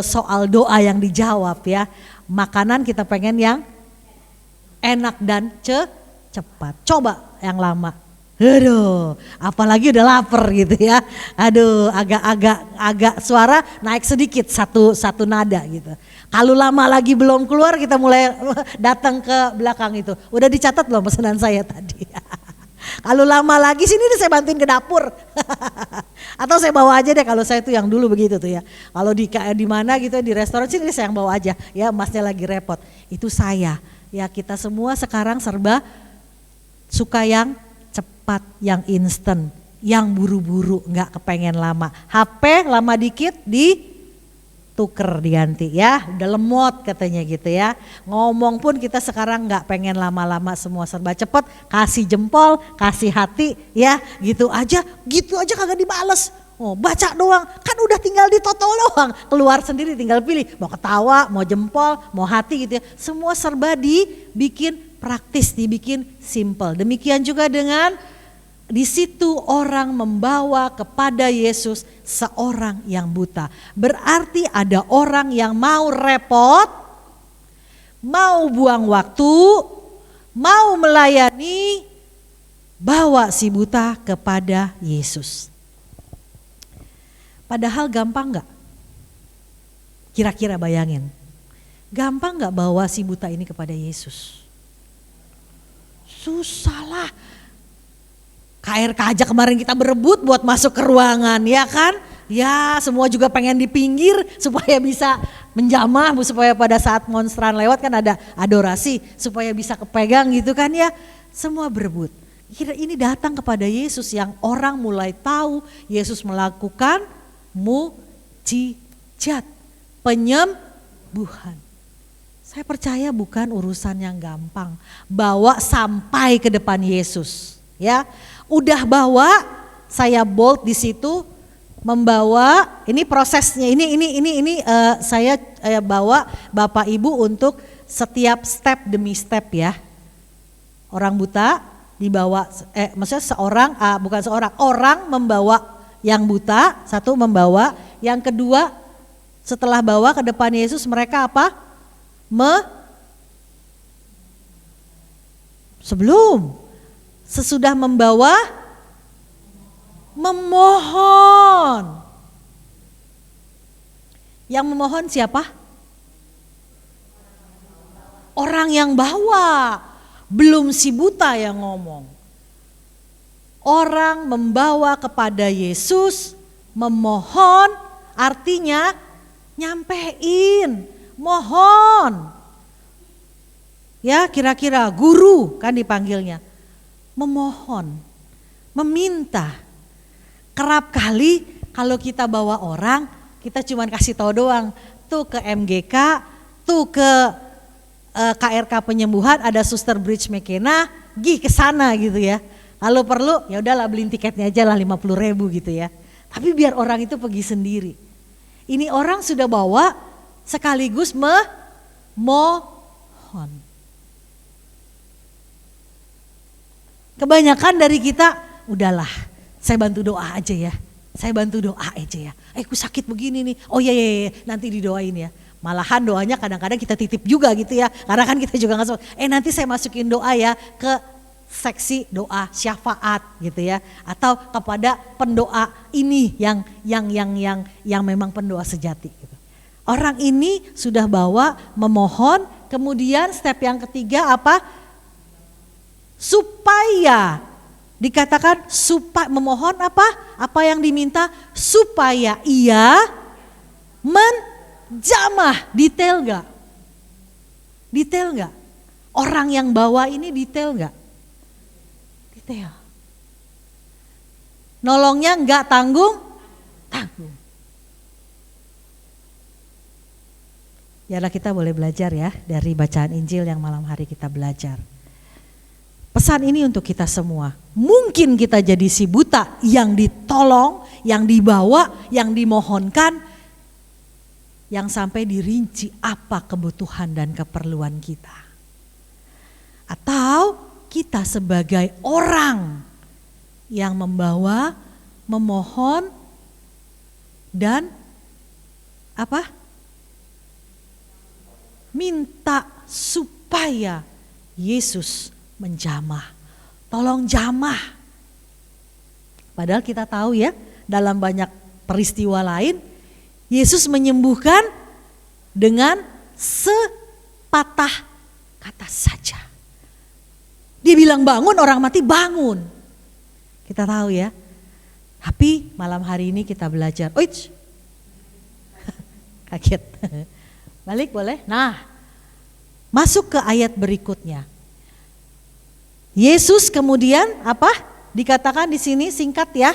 soal doa yang dijawab ya, makanan kita pengen yang enak dan cepat. Coba yang lama, aduh, apalagi udah lapar gitu ya. Aduh, agak suara naik sedikit satu nada gitu. Kalau lama lagi belum keluar, kita mulai datang ke belakang itu. Udah dicatat belum pesanan saya tadi? Kalau lama lagi sini deh saya bantuin ke dapur. Atau saya bawa aja deh, kalau saya tuh yang dulu begitu tuh ya. Kalau di mana gitu di restoran sini saya yang bawa aja. Ya masnya lagi repot. Itu saya. Ya kita semua sekarang serba suka yang cepat, yang instan, yang buru-buru, nggak kepengen lama. HP lama dikit tuker diganti ya, udah lemot katanya gitu ya. Ngomong pun kita sekarang nggak pengen lama-lama, semua serba cepet, kasih jempol, kasih hati ya, gitu aja kagak dibales. Oh baca doang, kan udah tinggal ditoto doang, keluar sendiri tinggal pilih mau ketawa, mau jempol, mau hati gitu ya. Semua serba dibikin praktis, dibikin simple. Demikian juga dengan di situ orang membawa kepada Yesus seorang yang buta. Berarti ada orang yang mau repot, mau buang waktu, mau melayani, bawa si buta kepada Yesus. Padahal gampang gak? Kira-kira bayangin. Gampang gak bawa si buta ini kepada Yesus? Susah lah. KRK aja kemarin kita berebut buat masuk ke ruangan ya kan. Ya semua juga pengen di pinggir supaya bisa menjamah, supaya pada saat monstran lewat kan ada adorasi. Supaya bisa kepegang gitu kan ya. Semua berebut. Kira ini datang kepada Yesus yang orang mulai tahu Yesus melakukan mukjizat, penyembuhan. Saya percaya bukan urusan yang gampang. Bawa sampai ke depan Yesus, ya. Udah bawa, saya bold di situ, membawa. Ini prosesnya. Ini saya bawa Bapak Ibu untuk setiap step demi step ya. Orang buta dibawa, maksudnya orang membawa yang buta, satu membawa, yang kedua setelah bawa ke depan Yesus mereka apa? Sesudah membawa, memohon. Yang memohon siapa? Orang yang bawa, belum si buta yang ngomong. Orang membawa kepada Yesus, memohon, artinya nyampein, mohon. Ya kira-kira guru kan dipanggilnya. Memohon, meminta. Kerap kali kalau kita bawa orang, kita cuma kasih tahu doang. Tuh ke MGK, tuh ke KRK penyembuhan, ada Suster Bridge McKenna, ke sana gitu ya. Kalau perlu ya udahlah beliin tiketnya aja lah 50.000 gitu ya. Tapi biar orang itu pergi sendiri. Ini orang sudah bawa sekaligus memohon. Kebanyakan dari kita udahlah saya bantu doa aja ya. Saya bantu doa aja ya. Aku sakit begini nih. Oh iya nanti didoain ya. Malahan doanya kadang-kadang kita titip juga gitu ya. Karena kan kita juga nggak nanti saya masukin doa ya ke seksi doa syafaat gitu ya, atau kepada pendoa ini yang memang pendoa sejati gitu. Orang ini sudah bawa memohon, kemudian step yang ketiga apa? Supaya dikatakan memohon apa? Apa yang diminta? Supaya ia menjamah. Detail gak? Detail gak? Orang yang bawa ini detail gak? Detail. Nolongnya enggak tanggung. Biarlah kita boleh belajar ya dari bacaan Injil yang malam hari kita belajar. Pesan ini untuk kita semua. Mungkin kita jadi si buta yang ditolong, yang dibawa, yang dimohonkan, yang sampai dirinci apa kebutuhan dan keperluan kita. Atau kita sebagai orang yang membawa, memohon, dan apa? Minta supaya Yesus menjamah. Tolong jamah. Padahal kita tahu ya, dalam banyak peristiwa lain, Yesus menyembuhkan dengan sepatah kata saja. Dia bilang bangun, orang mati bangun. Kita tahu ya. Tapi malam hari ini kita belajar. Oich. Kaget. Balik boleh? Nah, masuk ke ayat berikutnya. Yesus kemudian apa? Dikatakan di sini singkat ya.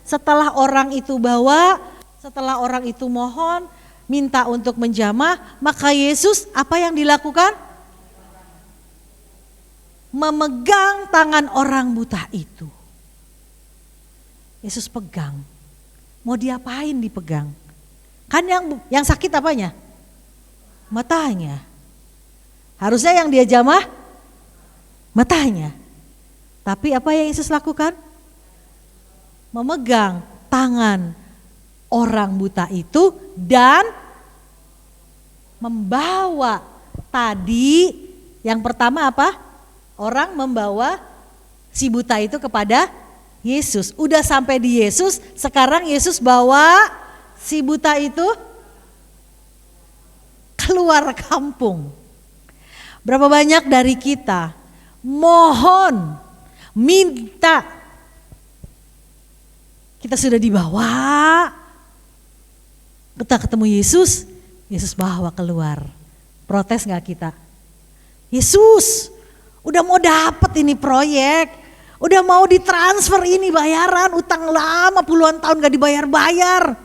Setelah orang itu bawa, setelah orang itu mohon, minta untuk menjamah, maka Yesus apa yang dilakukan? Memegang tangan orang buta itu. Yesus pegang. Mau diapain dipegang? Kan yang sakit apanya? Matanya. Harusnya yang dia jamah matanya. Tapi apa yang Yesus lakukan? Memegang tangan orang buta itu dan membawa. Tadi yang pertama apa? Orang membawa si buta itu kepada Yesus. Udah sampai di Yesus, sekarang Yesus bawa si buta itu keluar kampung. Berapa banyak dari kita mohon, minta, kita sudah dibawa, kita ketemu Yesus, Yesus bawa keluar. Protes gak kita? Yesus, udah mau dapat ini proyek, udah mau ditransfer ini bayaran, utang lama puluhan tahun gak dibayar-bayar.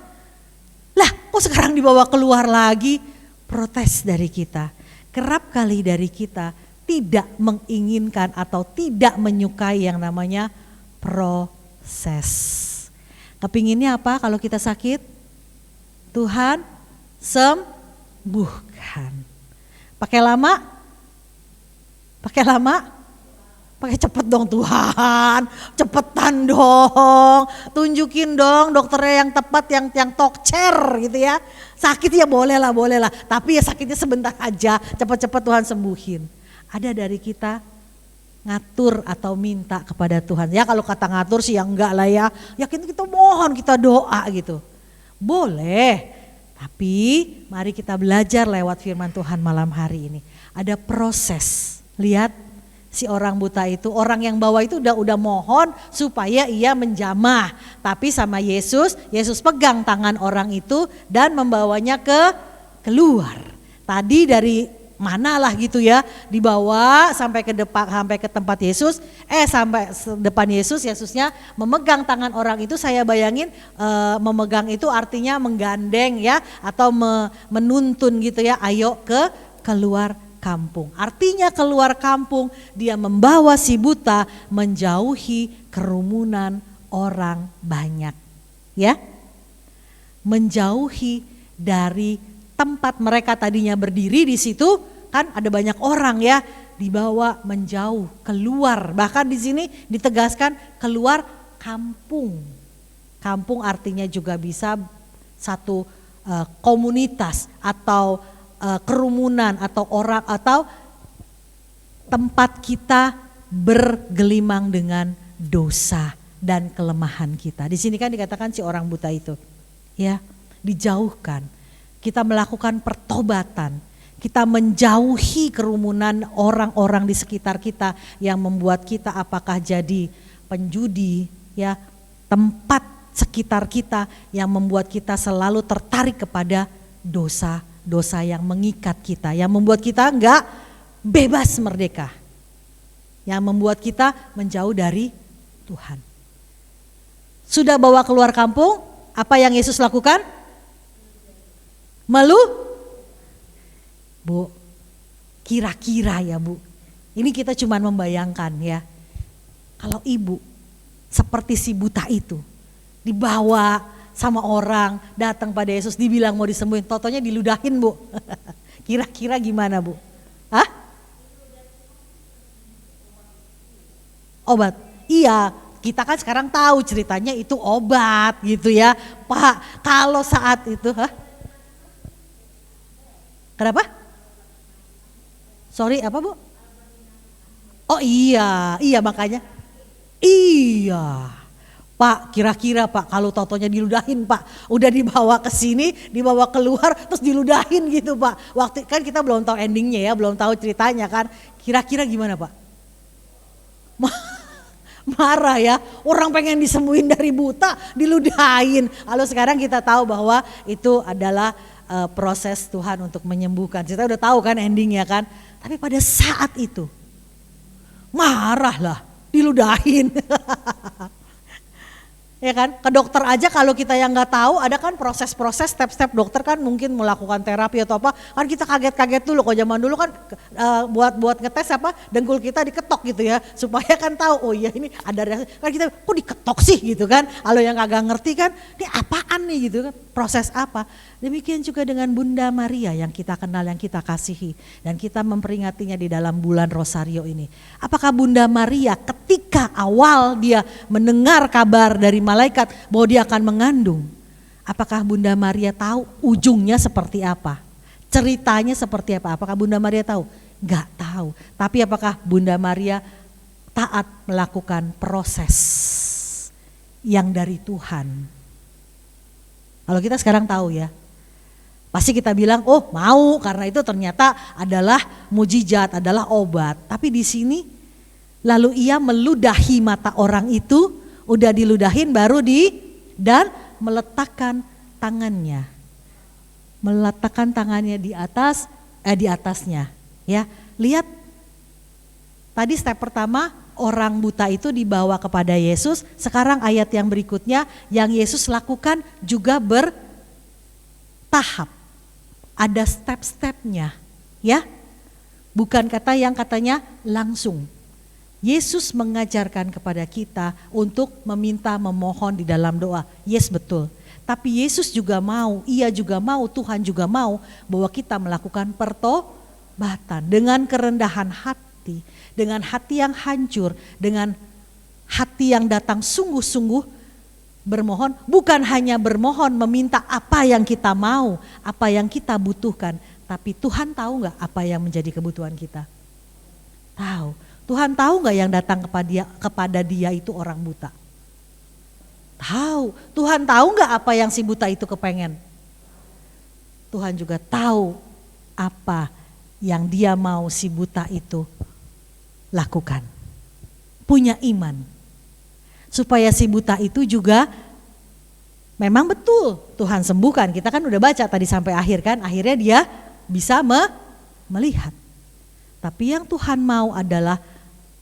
Lah kok sekarang dibawa keluar lagi? Protes dari kita. Kerap kali dari kita tidak menginginkan atau tidak menyukai yang namanya proses. Kepinginnya apa kalau kita sakit? Tuhan sembuhkan. Pakai lama? Pakai cepet dong Tuhan, cepetan dong, tunjukin dong dokternya yang tepat, yang tokcer gitu ya. Sakit ya boleh lah, tapi ya sakitnya sebentar aja, cepet-cepet Tuhan sembuhin. Ada dari kita ngatur atau minta kepada Tuhan. Ya kalau kata ngatur sih ya enggak lah ya, kita mohon, kita doa gitu. Boleh, tapi mari kita belajar lewat firman Tuhan malam hari ini. Ada proses, lihat. Si orang buta itu, orang yang bawa itu udah mohon supaya ia menjamah. Tapi sama Yesus pegang tangan orang itu dan membawanya keluar. Tadi dari mana lah gitu ya, dibawa sampai ke tempat Yesus, sampai depan Yesusnya memegang tangan orang itu. Saya bayangin memegang itu artinya menggandeng ya, atau menuntun gitu ya, ayo keluar kampung. Artinya keluar kampung, dia membawa si buta menjauhi kerumunan orang banyak. Ya. Menjauhi dari tempat mereka tadinya berdiri di situ, kan ada banyak orang ya, dibawa menjauh, keluar. Bahkan di sini ditegaskan keluar kampung. Kampung artinya juga bisa satu komunitas atau kerumunan atau orang atau tempat kita bergelimang dengan dosa dan kelemahan kita. Di sini kan dikatakan si orang buta itu ya dijauhkan. Kita melakukan pertobatan. Kita menjauhi kerumunan orang-orang di sekitar kita yang membuat kita apakah jadi penjudi ya, tempat sekitar kita yang membuat kita selalu tertarik kepada dosa yang mengikat kita, yang membuat kita enggak bebas merdeka, yang membuat kita menjauh dari Tuhan. Sudah bawa keluar kampung, apa yang Yesus lakukan? Bu, kira-kira ya Bu, ini kita cuma membayangkan ya, kalau ibu seperti si buta itu dibawa sama orang, datang pada Yesus, dibilang mau disembuhin, totonya diludahin Bu. Kira-kira gimana Bu? Hah? Obat? Iya, kita kan sekarang tahu ceritanya itu obat gitu ya. Pak, kalau saat itu, kenapa? Sorry, apa Bu? Oh iya makanya. Iya. Pak, kira-kira Pak, kalau totonya diludahin Pak, udah dibawa ke sini, dibawa keluar, terus diludahin gitu Pak. Waktu kan kita belum tahu endingnya ya, belum tahu ceritanya kan. Kira-kira gimana Pak? Marah ya, orang pengen disembuhin dari buta, diludahin. Lalu sekarang kita tahu bahwa itu adalah proses Tuhan untuk menyembuhkan. Kita udah tahu kan endingnya kan. Tapi pada saat itu marahlah, diludahin. Ya kan, ke dokter aja kalau kita yang nggak tahu, ada kan proses-proses step-step dokter kan mungkin melakukan terapi atau apa, kan kita kaget-kaget dulu. Kalau zaman dulu kan buat ngetes apa, dengkul kita diketok gitu ya, supaya kan tahu, oh iya ini ada reaksi. Kan kita kok diketok sih gitu kan, kalau yang agak ngerti kan, ini apaan nih gitu kan, proses apa. Demikian juga dengan Bunda Maria yang kita kenal, yang kita kasihi, dan kita memperingatinya di dalam bulan Rosario ini. Apakah Bunda Maria ketika awal dia mendengar kabar dari malaikat bahwa dia akan mengandung, apakah Bunda Maria tahu ujungnya seperti apa? Ceritanya seperti apa? Apakah Bunda Maria tahu? Enggak tahu. Tapi apakah Bunda Maria taat melakukan proses yang dari Tuhan? Kalau kita sekarang tahu ya, pasti kita bilang, oh mau, karena itu ternyata adalah mujizat, adalah obat. Tapi di sini lalu ia meludahi mata orang itu, udah diludahin baru dan meletakkan tangannya. Meletakkan tangannya di atasnya. Ya, lihat tadi step pertama orang buta itu dibawa kepada Yesus. Sekarang ayat yang berikutnya yang Yesus lakukan juga bertahap. Ada step-stepnya, ya. Bukan katanya langsung. Yesus mengajarkan kepada kita untuk meminta, memohon di dalam doa. Yes, betul. Tapi Yesus juga mau, ia juga mau, Tuhan juga mau bahwa kita melakukan pertobatan dengan kerendahan hati, dengan hati yang hancur, dengan hati yang datang sungguh-sungguh bermohon, bukan hanya bermohon meminta apa yang kita mau, apa yang kita butuhkan, tapi Tuhan tahu nggak apa yang menjadi kebutuhan kita? Tahu. Tuhan tahu nggak yang datang kepada dia itu orang buta? Tahu. Tuhan tahu nggak apa yang si buta itu kepengen? Tuhan juga tahu apa yang dia mau si buta itu lakukan. Punya iman. Supaya si buta itu juga memang betul Tuhan sembuhkan. Kita kan udah baca tadi sampai akhir kan, akhirnya dia bisa melihat. Tapi yang Tuhan mau adalah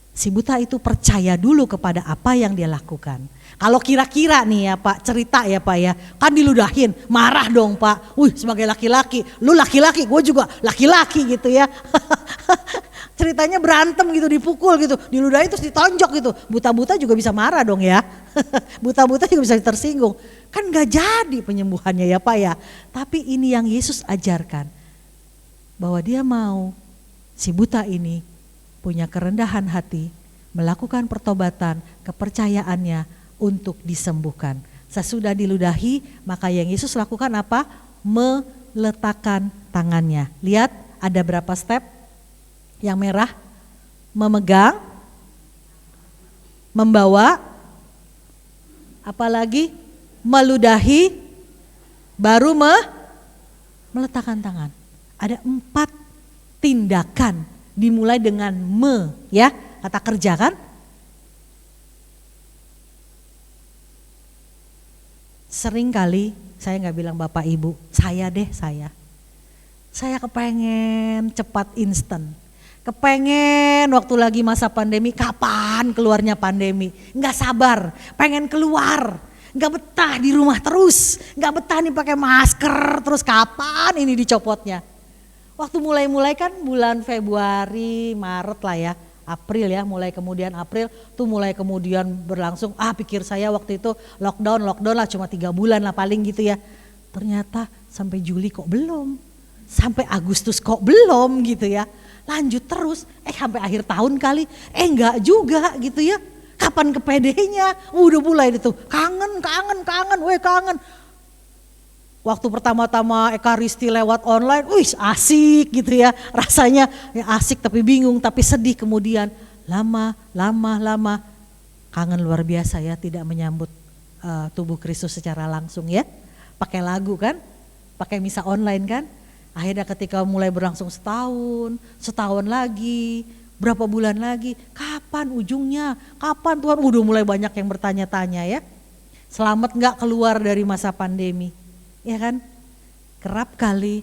si buta itu percaya dulu kepada apa yang dia lakukan. Kalau kira-kira nih ya Pak, cerita ya Pak ya, kan diludahin, marah dong Pak. Sebagai laki-laki, lu laki-laki, gue juga laki-laki gitu ya. Ceritanya berantem gitu, dipukul gitu, diludahin terus ditonjok gitu. Buta-buta juga bisa marah dong ya. Buta-buta juga bisa tersinggung. Kan gak jadi penyembuhannya ya Pak ya. Tapi ini yang Yesus ajarkan. Bahwa dia mau si buta ini punya kerendahan hati, melakukan pertobatan, kepercayaannya untuk disembuhkan. Sesudah diludahi, maka yang Yesus lakukan apa? Meletakkan tangannya. Lihat ada berapa step? Yang merah, memegang, membawa, apalagi meludahi, baru meletakkan tangan. Ada 4 tindakan dimulai dengan ya, kata kerja kan. Sering kali saya nggak bilang Bapak Ibu, saya kepengen cepat instan. Kepengen waktu lagi masa pandemi, kapan keluarnya pandemi, nggak sabar, pengen keluar, nggak betah di rumah terus, nggak betah nih pakai masker, terus kapan ini dicopotnya. Waktu mulai kan bulan Februari, Maret lah ya, April ya, mulai kemudian April tuh mulai kemudian berlangsung, pikir saya waktu itu lockdown lah cuma 3 bulan lah paling gitu ya. Ternyata sampai Juli kok belum, sampai Agustus kok belum gitu ya. Lanjut terus, sampai akhir tahun kali, enggak juga gitu ya. Kapan ke PD-nya? Udah mulai itu, kangen. Waktu pertama-tama Ekaristi lewat online, asik gitu ya. Rasanya ya asik tapi bingung, tapi sedih kemudian. Lama, kangen luar biasa ya, tidak menyambut tubuh Kristus secara langsung ya. Pakai lagu kan, pakai misa online kan. Akhirnya ketika mulai berlangsung setahun lagi, berapa bulan lagi, kapan kapan ujungnya? Kapan Tuhan? Udah mulai banyak yang bertanya-tanya ya. Selamat nggak keluar dari masa pandemi? Ya kan? Kerap kali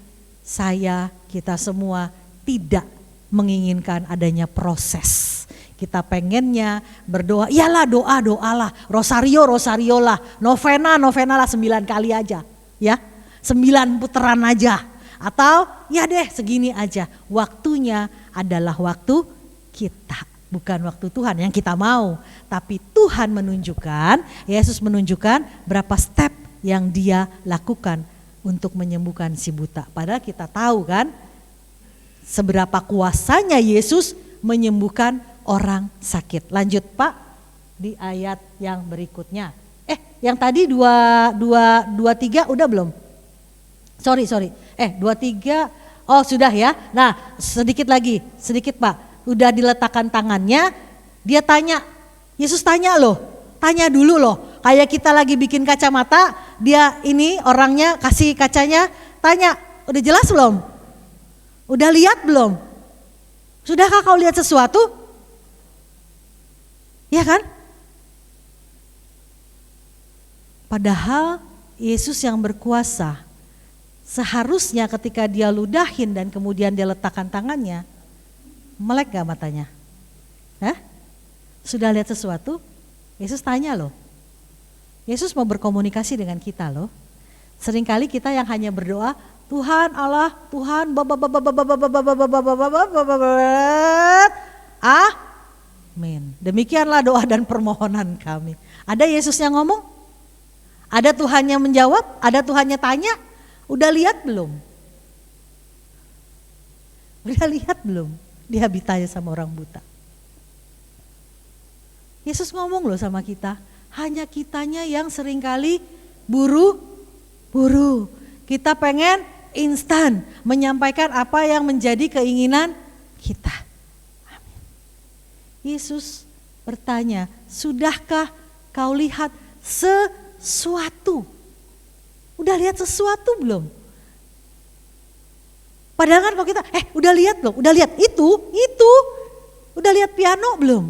kita semua tidak menginginkan adanya proses. Kita pengennya berdoa, iyalah doalah, rosario lah, novena lah 9 kali aja. Ya, 9 putaran aja. Atau ya deh segini aja. Waktunya adalah waktu kita. Bukan waktu Tuhan yang kita mau. Tapi Tuhan menunjukkan, Yesus menunjukkan berapa step yang dia lakukan untuk menyembuhkan si buta. Padahal kita tahu kan seberapa kuasanya Yesus menyembuhkan orang sakit. Lanjut Pak di ayat yang berikutnya. Yang tadi 23 udah belum? Sorry. 23, oh sudah ya. Nah sedikit Pak. Udah diletakkan tangannya, dia tanya, Yesus tanya dulu loh. Kayak kita lagi bikin kacamata, dia ini orangnya kasih kacanya, tanya, udah jelas belum? Udah lihat belum? Sudahkah kau lihat sesuatu? Ya kan? Padahal Yesus yang berkuasa, seharusnya ketika dia ludahin dan kemudian dia letakkan tangannya, melek gak matanya? Sudah lihat sesuatu? Yesus tanya loh. Yesus mau berkomunikasi dengan kita loh. Seringkali kita yang hanya berdoa, Tuhan Allah, Tuhan amin. Demikianlah doa dan permohonan kami. Ada Yesus yang ngomong? Ada Tuhannya menjawab? Ada Tuhannya tanya? Udah lihat belum? Udah lihat belum? Dia ditanya sama orang buta. Yesus ngomong loh sama kita, hanya kitanya yang seringkali buru-buru. Kita pengen instan menyampaikan apa yang menjadi keinginan kita. Amin. Yesus bertanya, sudahkah kau lihat sesuatu? Udah lihat sesuatu belum? Padahal kan kalau kita, udah lihat belum? Udah lihat itu. Udah lihat piano belum?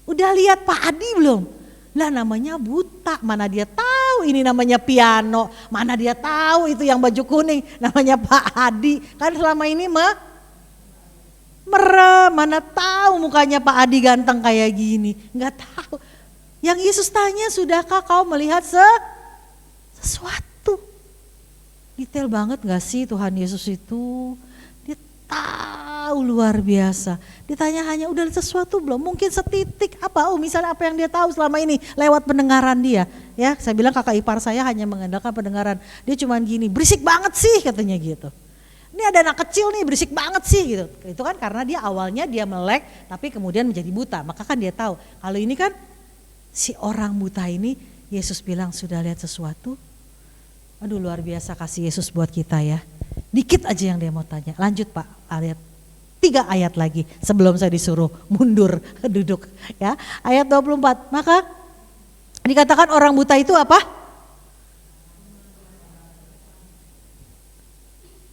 Udah lihat Pak Adi belum? Lah namanya buta, mana dia tahu ini namanya piano, mana dia tahu itu yang baju kuning namanya Pak Adi. Kan selama ini merem, mana tahu mukanya Pak Adi ganteng kayak gini, nggak tahu. Yang Yesus tanya, sudahkah kau melihat sesuatu? Detail banget gak sih Tuhan Yesus itu? Dia tahu luar biasa. Ditanya hanya udah sesuatu belum? Mungkin setitik apa? Misalnya apa yang dia tahu selama ini lewat pendengaran dia. Ya, saya bilang kakak ipar saya hanya mengandalkan pendengaran. Dia cuman gini, berisik banget sih katanya gitu. Ini ada anak kecil nih berisik banget sih gitu. Itu kan karena dia awalnya dia melek tapi kemudian menjadi buta. Maka kan dia tahu. Kalau ini kan si orang buta ini Yesus bilang sudah lihat sesuatu. Aduh luar biasa kasih Yesus buat kita ya. Dikit aja yang dia mau tanya. Lanjut Pak, lihat 3 ayat lagi sebelum saya disuruh mundur duduk ya. Ayat 24. Maka dikatakan orang buta itu apa?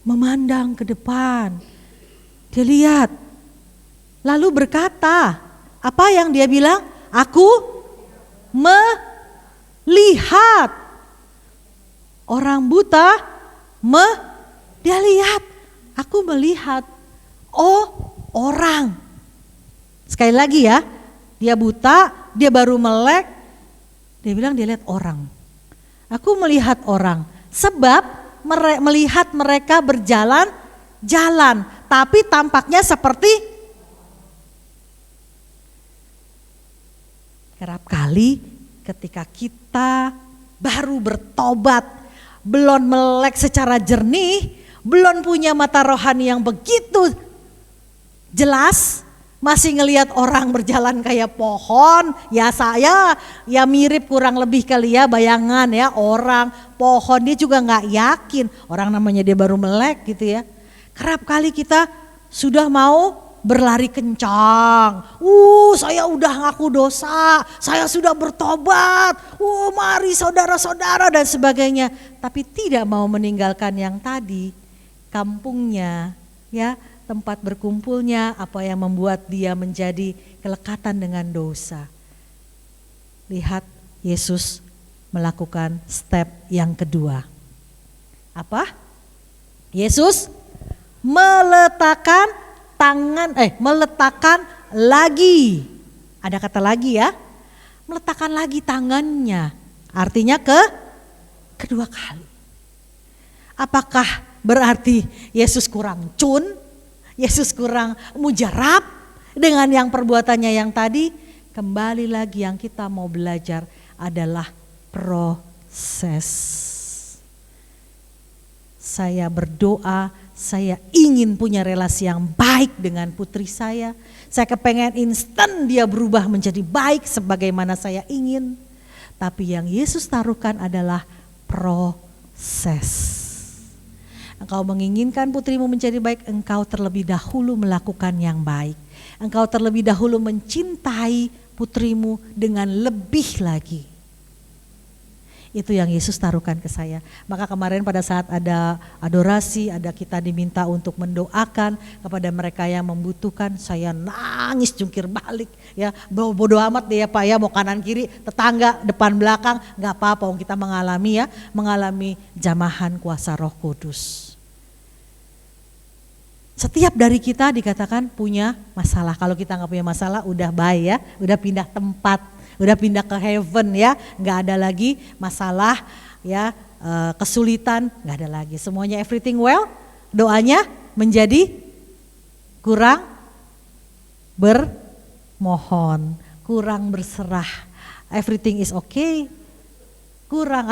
Memandang ke depan. Dia lihat. Lalu berkata, apa yang dia bilang? Aku melihat. Orang buta dia lihat, aku melihat, orang. Sekali lagi ya, dia buta, dia baru melek, dia bilang dia lihat orang. Aku melihat orang, sebab melihat mereka berjalan, tapi tampaknya seperti kerap kali ketika kita baru bertobat, belum melek secara jernih, belum punya mata rohani yang begitu jelas, masih ngelihat orang berjalan kayak pohon, ya saya ya mirip kurang lebih kali ya bayangan ya orang, pohon, dia juga gak yakin, orang namanya dia baru melek gitu ya. Kerap kali kita sudah mau berlari kencang, saya udah ngaku dosa, saya sudah bertobat, mari saudara-saudara dan sebagainya. Tapi tidak mau meninggalkan yang tadi, kampungnya ya, tempat berkumpulnya, apa yang membuat dia menjadi kelekatan dengan dosa. Lihat Yesus melakukan step yang kedua. Apa? Yesus meletakkan meletakkan lagi. Ada kata lagi ya. Meletakkan lagi tangannya. Artinya kedua kali. Apakah berarti Yesus kurang cun? Yesus kurang mujarab dengan yang perbuatannya yang tadi? Kembali lagi yang kita mau belajar adalah proses. Saya berdoa, saya ingin punya relasi yang baik dengan putri saya. Saya kepengen instan dia berubah menjadi baik sebagaimana saya ingin. Tapi yang Yesus taruhkan adalah proses. Engkau menginginkan putrimu menjadi baik, engkau terlebih dahulu melakukan yang baik. Engkau terlebih dahulu mencintai putrimu dengan lebih lagi. Itu yang Yesus taruhkan ke saya. Maka kemarin pada saat ada adorasi, ada kita diminta untuk mendoakan kepada mereka yang membutuhkan. Saya nangis jungkir balik ya, bodoh amat deh ya Pak ya, mau kanan kiri, tetangga, depan belakang, gak apa-apa, kita mengalami jamahan kuasa Roh Kudus. Setiap dari kita dikatakan punya masalah. Kalau kita gak punya masalah udah bye ya, udah pindah tempat. Udah pindah ke heaven ya, nggak ada lagi masalah ya, kesulitan, nggak ada lagi. Semuanya everything well, doanya menjadi kurang bermohon, kurang berserah. Everything is okay, kurang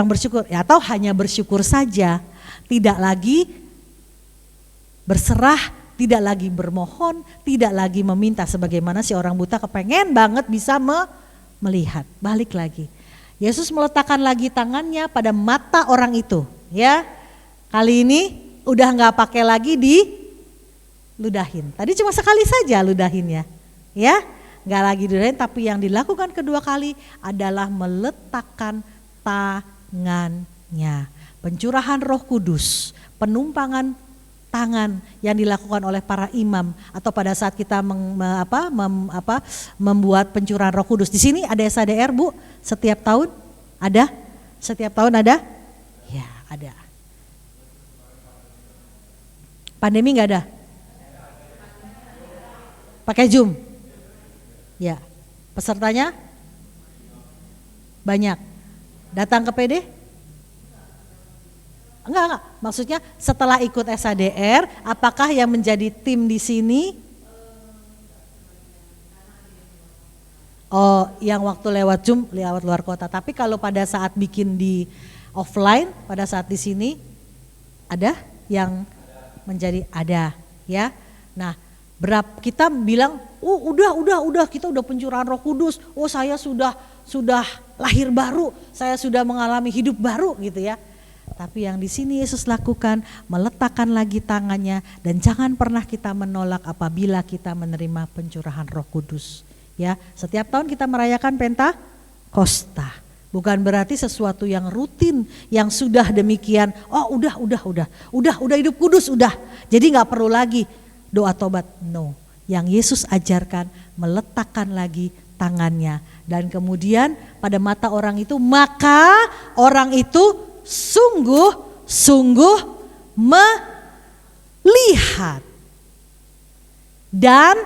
bersyukur ya, atau hanya bersyukur saja, tidak lagi berserah. Tidak lagi bermohon, tidak lagi meminta sebagaimana si orang buta kepengen banget bisa melihat. Balik lagi. Yesus meletakkan lagi tangannya pada mata orang itu, ya. Kali ini udah nggak pakai lagi diludahin. Tadi cuma sekali saja ludahinnya, ya. Nggak lagi diludahin, tapi yang dilakukan kedua kali adalah meletakkan tangannya. Pencurahan Roh Kudus, penumpangan tangan yang dilakukan oleh para imam atau pada saat kita membuat pencurahan Roh Kudus. Di sini ada SADR Bu, setiap tahun ada? Setiap tahun ada? Ya ada. Pandemi nggak ada? Pakai Zoom? Ya. Pesertanya? Banyak. Datang ke PD? Enggak. Maksudnya setelah ikut SADR, apakah yang menjadi tim di sini? Oh, yang waktu lewat Zoom, lewat luar kota. Tapi kalau pada saat bikin di offline, pada saat di sini, ada yang menjadi ada, ya. Nah, kita bilang, udah, kita udah pencurahan Roh Kudus. Oh, saya sudah lahir baru, saya sudah mengalami hidup baru, gitu ya. Tapi yang di sini Yesus lakukan, meletakkan lagi tangannya, dan jangan pernah kita menolak apabila kita menerima pencurahan Roh Kudus. Ya, setiap tahun kita merayakan Pentakosta. Bukan berarti sesuatu yang rutin, yang sudah demikian. Oh, udah hidup kudus udah. Jadi nggak perlu lagi doa tobat. No, yang Yesus ajarkan meletakkan lagi tangannya, dan kemudian pada mata orang itu, maka orang itu sungguh melihat dan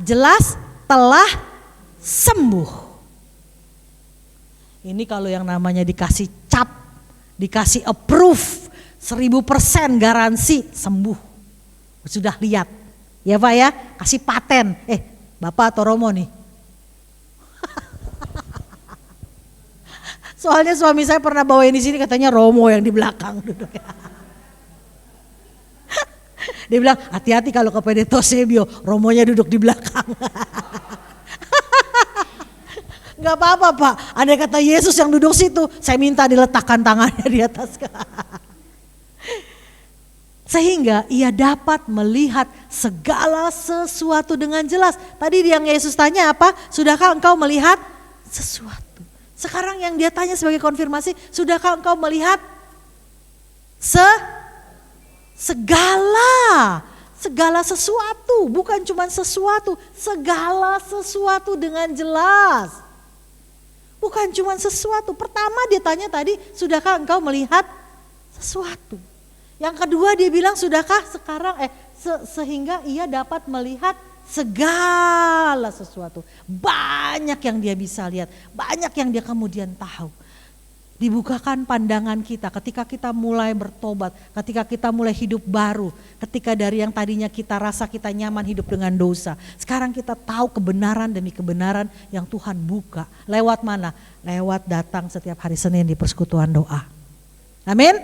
jelas telah sembuh. Ini kalau yang namanya dikasih cap, dikasih approve, 1000% garansi sembuh. Sudah lihat, ya Pak ya, kasih paten. Bapak atau Romo nih? Soalnya suami saya pernah bawain di sini, katanya Romo yang di belakang duduk. Dia bilang hati-hati kalau ke PD Tosebio, Romonya duduk di belakang. Gak apa-apa Pak, ada kata Yesus yang duduk situ, saya minta diletakkan tangannya di atas. Sehingga ia dapat melihat segala sesuatu dengan jelas. Tadi yang Yesus tanya apa? Sudahkah engkau melihat sesuatu? Sekarang yang dia tanya sebagai konfirmasi, sudahkah engkau melihat segala sesuatu, bukan cuma sesuatu, segala sesuatu dengan jelas. Bukan cuma sesuatu. Pertama dia tanya tadi, sudahkah engkau melihat sesuatu? Yang kedua dia bilang, sudahkah sekarang sehingga ia dapat melihat segala sesuatu. Banyak yang dia bisa lihat, banyak yang dia kemudian tahu. Dibukakan pandangan kita ketika kita mulai bertobat, ketika kita mulai hidup baru, ketika dari yang tadinya kita rasa kita nyaman hidup dengan dosa, sekarang kita tahu kebenaran demi kebenaran yang Tuhan buka. Lewat mana? Lewat datang setiap hari Senin di persekutuan doa. Amin.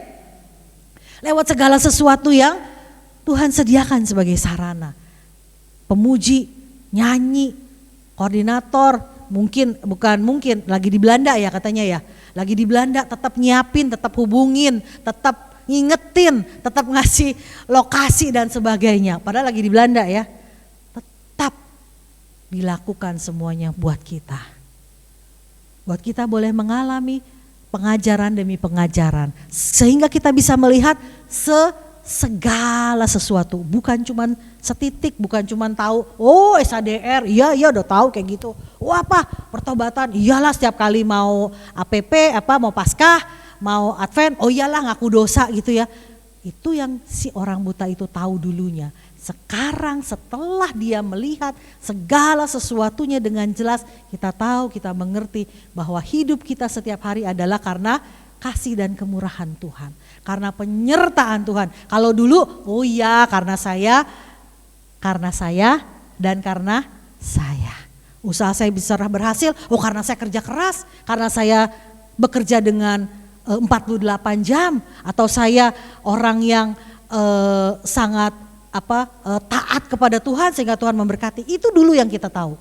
Lewat segala sesuatu yang Tuhan sediakan sebagai sarana. Pemuji, nyanyi, koordinator, bukan mungkin lagi di Belanda ya katanya ya. Lagi di Belanda tetap nyiapin, tetap hubungin, tetap ngingetin, tetap ngasih lokasi dan sebagainya. Padahal lagi di Belanda ya. Tetap dilakukan semuanya buat kita. Buat kita boleh mengalami pengajaran demi pengajaran. Sehingga kita bisa melihat segala sesuatu. Bukan cuma setitik, bukan cuma tahu, oh SADR, iya udah tahu kayak gitu. Oh apa pertobatan, iyalah setiap kali mau APP, mau Paskah, mau Advent, oh iyalah ngaku dosa gitu ya. Itu yang si orang buta itu tahu dulunya. Sekarang setelah dia melihat segala sesuatunya dengan jelas, kita tahu, kita mengerti bahwa hidup kita setiap hari adalah karena kasih dan kemurahan Tuhan. Karena penyertaan Tuhan. Kalau dulu, oh iya karena saya dan karena saya. Usaha saya bisa berhasil, oh karena saya kerja keras, karena saya bekerja dengan 48 jam, atau saya orang yang sangat taat kepada Tuhan sehingga Tuhan memberkati. Itu dulu yang kita tahu.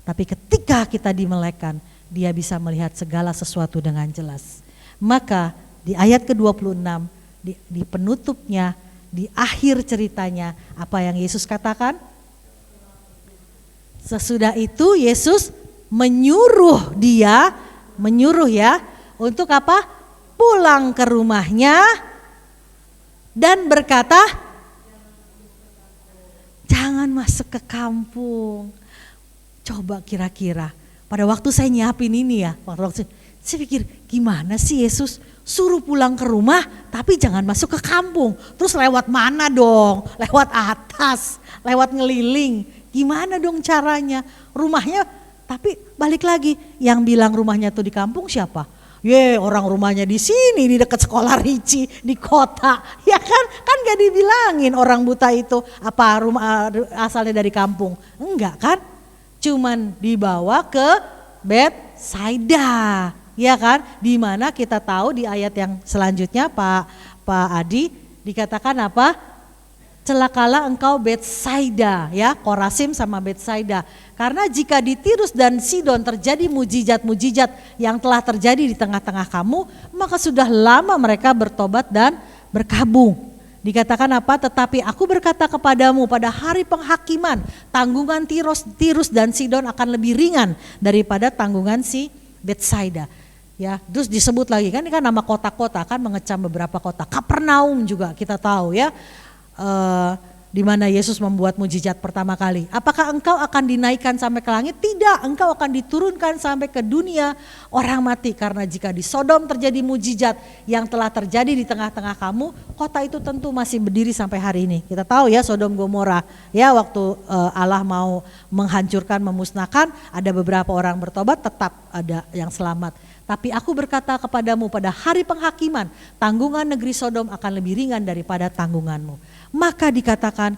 Tapi ketika kita dimelekan, dia bisa melihat segala sesuatu dengan jelas. Maka di ayat ke-26, di penutupnya, di akhir ceritanya, apa yang Yesus katakan? Sesudah itu Yesus menyuruh ya, untuk apa? Pulang ke rumahnya dan berkata, jangan masuk ke kampung. Coba kira-kira, pada waktu saya nyiapin ini ya, saya pikir gimana sih Yesus suruh pulang ke rumah tapi jangan masuk ke kampung. Terus lewat mana dong? Lewat atas, lewat ngeliling. Gimana dong caranya? Rumahnya, tapi balik lagi, yang bilang rumahnya tuh di kampung siapa? Orang rumahnya di sini, di dekat sekolah Ricci, di kota. Ya kan gak dibilangin orang buta itu apa rumah asalnya dari kampung. Enggak kan? Cuman dibawa ke Betsaida. Ya kan? Di mana kita tahu di ayat yang selanjutnya Pak Adi dikatakan apa? Celakalah engkau Betsaida, ya, Korasim sama Betsaida. Karena jika di Tirus dan Sidon terjadi mujizat-mujizat yang telah terjadi di tengah-tengah kamu, maka sudah lama mereka bertobat dan berkabung. Dikatakan apa? Tetapi aku berkata kepadamu, pada hari penghakiman tanggungan Tirus dan Sidon akan lebih ringan daripada tanggungan si Betsaida. Ya, terus disebut lagi kan, ini kan nama kota-kota kan, mengecam beberapa kota. Kapernaum juga kita tahu ya. Di mana Yesus membuat mujizat pertama kali. Apakah engkau akan dinaikkan sampai ke langit? Tidak, engkau akan diturunkan sampai ke dunia orang mati. Karena jika di Sodom terjadi mujizat yang telah terjadi di tengah-tengah kamu, kota itu tentu masih berdiri sampai hari ini. Kita tahu ya Sodom Gomora, ya waktu Allah mau menghancurkan, memusnahkan, ada beberapa orang bertobat, tetap ada yang selamat. Tapi aku berkata kepadamu, pada hari penghakiman tanggungan negeri Sodom akan lebih ringan daripada tanggunganmu. Maka dikatakan,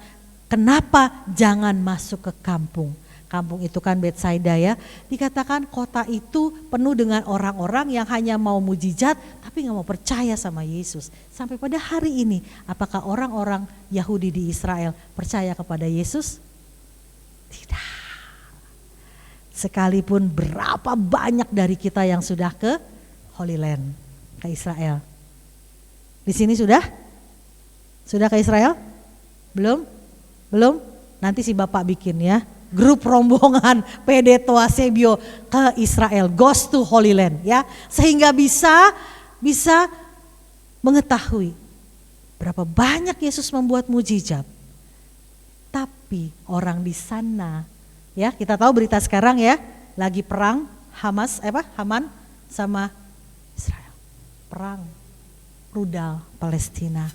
kenapa jangan masuk ke kampung? Kampung itu kan Betsaida ya. Dikatakan kota itu penuh dengan orang-orang yang hanya mau mujizat tapi gak mau percaya sama Yesus. Sampai pada hari ini, apakah orang-orang Yahudi di Israel percaya kepada Yesus? Tidak. Sekalipun berapa banyak dari kita yang sudah ke Holy Land, ke Israel. Di sini sudah? Sudah ke Israel? Belum? Belum? Nanti si Bapak bikin ya, grup rombongan PD Toasebio ke Israel, goes to Holy Land ya. Sehingga bisa mengetahui Berapa banyak Yesus membuat mujizat. Tapi orang di sana, ya kita tahu berita sekarang ya, lagi perang Haman sama Israel. Perang rudal Palestina.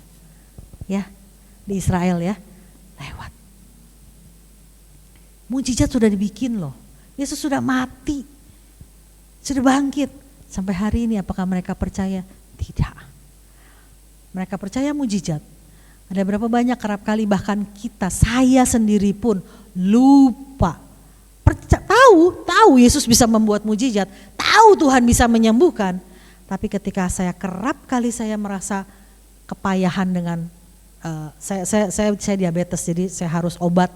Ya, di Israel ya, lewat. Mujizat sudah dibikin loh. Yesus sudah mati. Sudah bangkit. Sampai hari ini apakah mereka percaya? Tidak. Mereka percaya mujizat. Ada berapa banyak kerap kali bahkan kita, saya sendiri pun lupa. Tahu Yesus bisa membuat mujizat, tahu Tuhan bisa menyembuhkan. Tapi ketika saya kerap kali saya merasa kepayahan dengan saya diabetes, jadi saya harus obat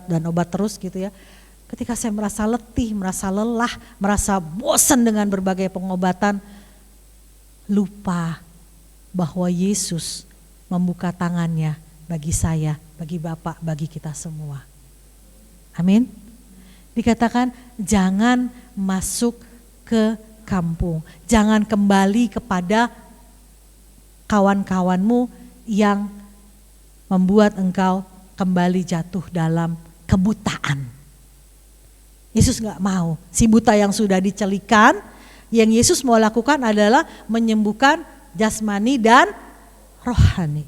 terus gitu ya. Ketika saya merasa letih, merasa lelah, merasa bosan dengan berbagai pengobatan, lupa bahwa Yesus membuka tangannya bagi saya, bagi Bapak, bagi kita semua. Amin. Dikatakan jangan masuk ke kampung, jangan kembali kepada kawan-kawanmu yang membuat engkau kembali jatuh dalam kebutaan. Yesus gak mau, si buta yang sudah dicelikan, yang Yesus mau lakukan adalah menyembuhkan jasmani dan rohani.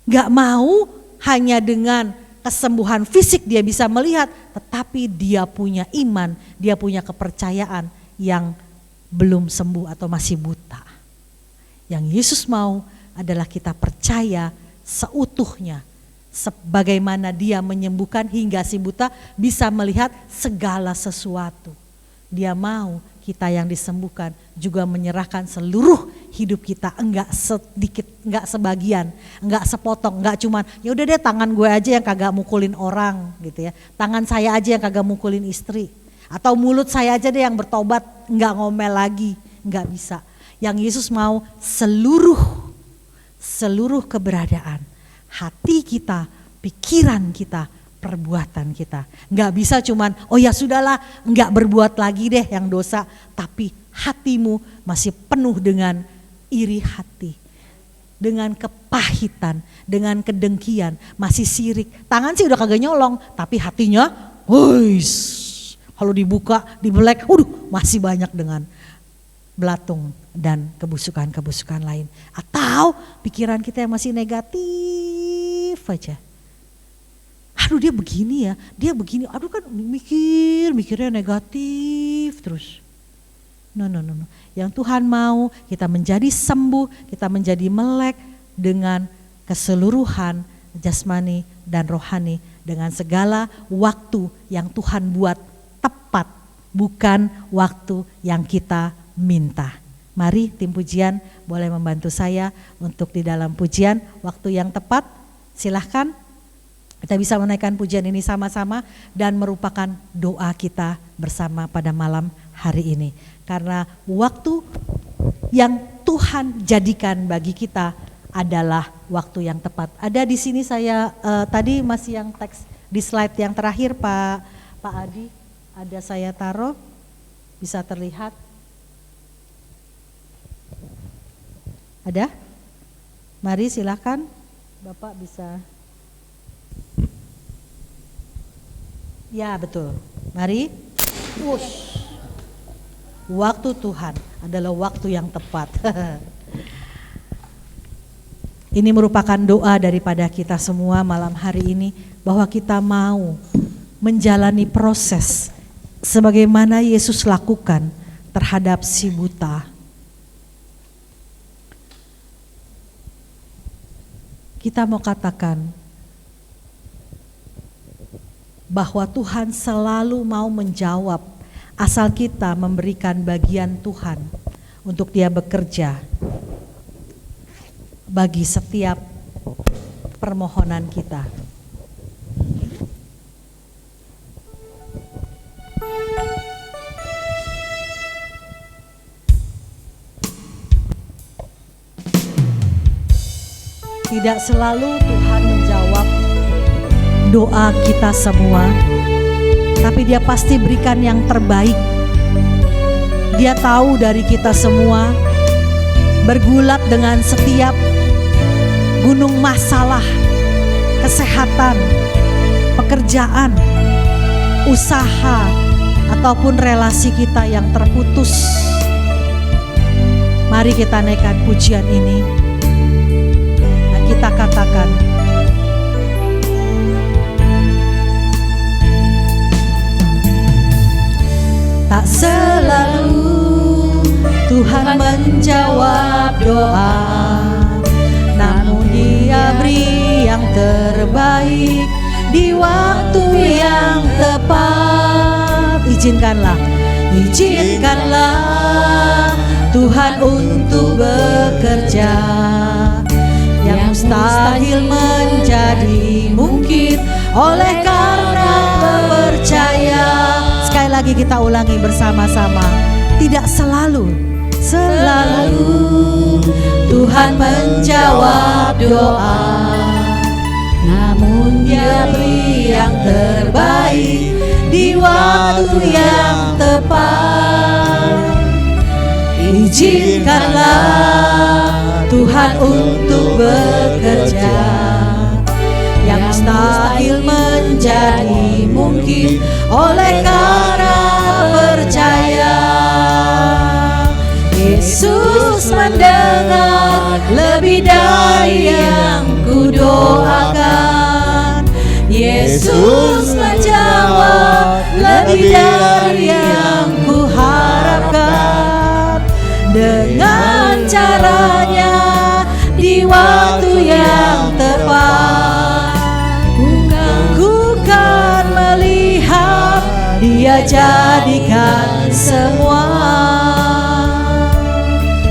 Gak mau hanya dengan kesembuhan fisik dia bisa melihat, tetapi dia punya iman, dia punya kepercayaan yang belum sembuh atau masih buta. Yang Yesus mau adalah kita percaya seutuhnya, sebagaimana dia menyembuhkan hingga si buta bisa melihat segala sesuatu. Dia mau kita yang disembuhkan juga menyerahkan seluruh hidup kita, enggak sedikit, enggak sebagian, enggak sepotong, enggak cuman ya udah deh tangan gue aja yang kagak mukulin orang gitu ya. Tangan saya aja yang kagak mukulin istri, atau mulut saya aja deh yang bertobat, enggak ngomel lagi, enggak bisa. Yang Yesus mau seluruh keberadaan, hati kita, pikiran kita, perbuatan kita. Enggak bisa cuman oh ya sudahlah, enggak berbuat lagi deh yang dosa, tapi hatimu masih penuh dengan iri hati, dengan kepahitan, dengan kedengkian, masih sirik. Tangan sih udah kagak nyolong, tapi hatinya kalau dibuka, dibelek, masih banyak dengan belatung dan kebusukan-kebusukan lain. Atau pikiran kita yang masih negatif aja. Aduh dia begini ya, dia begini, aduh kan mikirnya negatif terus. No. Yang Tuhan mau kita menjadi sembuh, kita menjadi melek dengan keseluruhan jasmani dan rohani. Dengan segala waktu yang Tuhan buat tepat, bukan waktu yang kita minta. Mari tim pujian boleh membantu saya untuk di dalam pujian waktu yang tepat. Silahkan. Kita bisa menaikkan pujian ini sama-sama dan merupakan doa kita bersama pada malam hari ini. Karena waktu yang Tuhan jadikan bagi kita adalah waktu yang tepat. Ada di sini saya tadi masih yang teks di slide yang terakhir Pak Adi, ada saya taruh, bisa terlihat. Ada? Mari silakan Bapak bisa. Ya betul, mari. Waktu Tuhan adalah waktu yang tepat. Ini merupakan doa daripada kita semua malam hari ini, bahwa kita mau menjalani proses sebagaimana Yesus lakukan terhadap si buta. Kita mau katakan bahwa Tuhan selalu mau menjawab asal kita memberikan bagian Tuhan untuk Dia bekerja bagi setiap permohonan kita. Tidak selalu Tuhan menjawab doa kita semua, tapi Dia pasti berikan yang terbaik. Dia tahu dari kita semua, bergulat dengan setiap gunung masalah, kesehatan, pekerjaan, usaha, ataupun relasi kita yang terputus. Mari kita naikkan pujian ini dan kita katakan, tak selalu Tuhan menjawab doa, namun Dia beri yang terbaik di waktu yang tepat. Izinkanlah Tuhan untuk bekerja, yang mustahil menjadi mungkin oleh karena percaya. Sekali lagi kita ulangi bersama-sama. Tidak selalu Tuhan menjawab doa, namun Dia beri yang terbaik di waktu yang tepat. Izinkanlah Tuhan untuk bekerja, yang mustahil menjadi mungkin oleh karena percaya. Yesus mendengar lebih dari yang kudoakan. Yesus menjawab lebih dari yang kuharapkan. Dengan caranya di waktu yang tepat, ku kan melihat Dia jadikan semua.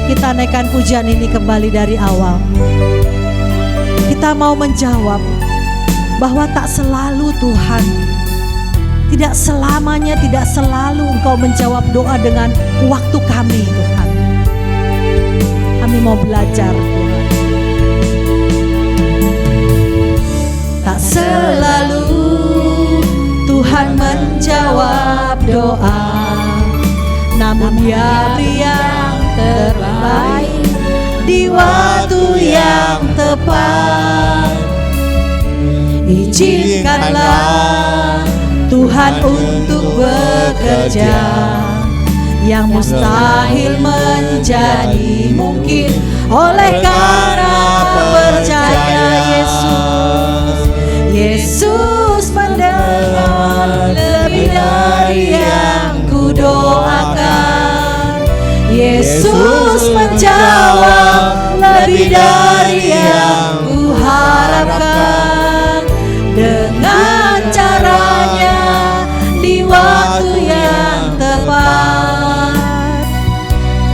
Kita naikkan pujian ini kembali dari awal. Kita mau menjawab bahwa tak selalu Tuhan, tidak selamanya, tidak selalu Engkau menjawab doa dengan waktu kami, Tuhan. Kami mau belajar, Tuhan. Tak selalu Tuhan menjawab doa, namun Dia beri yang terbaik di waktu yang tepat. Izinkanlah Tuhan untuk bekerja, yang mustahil menjadi mungkin oleh karena percaya. Yesus mendengar lebih dari yang kudoakan. Yesus menjawab lebih dari yang kuharapkan. Dengan caranya di waktu yang tepat,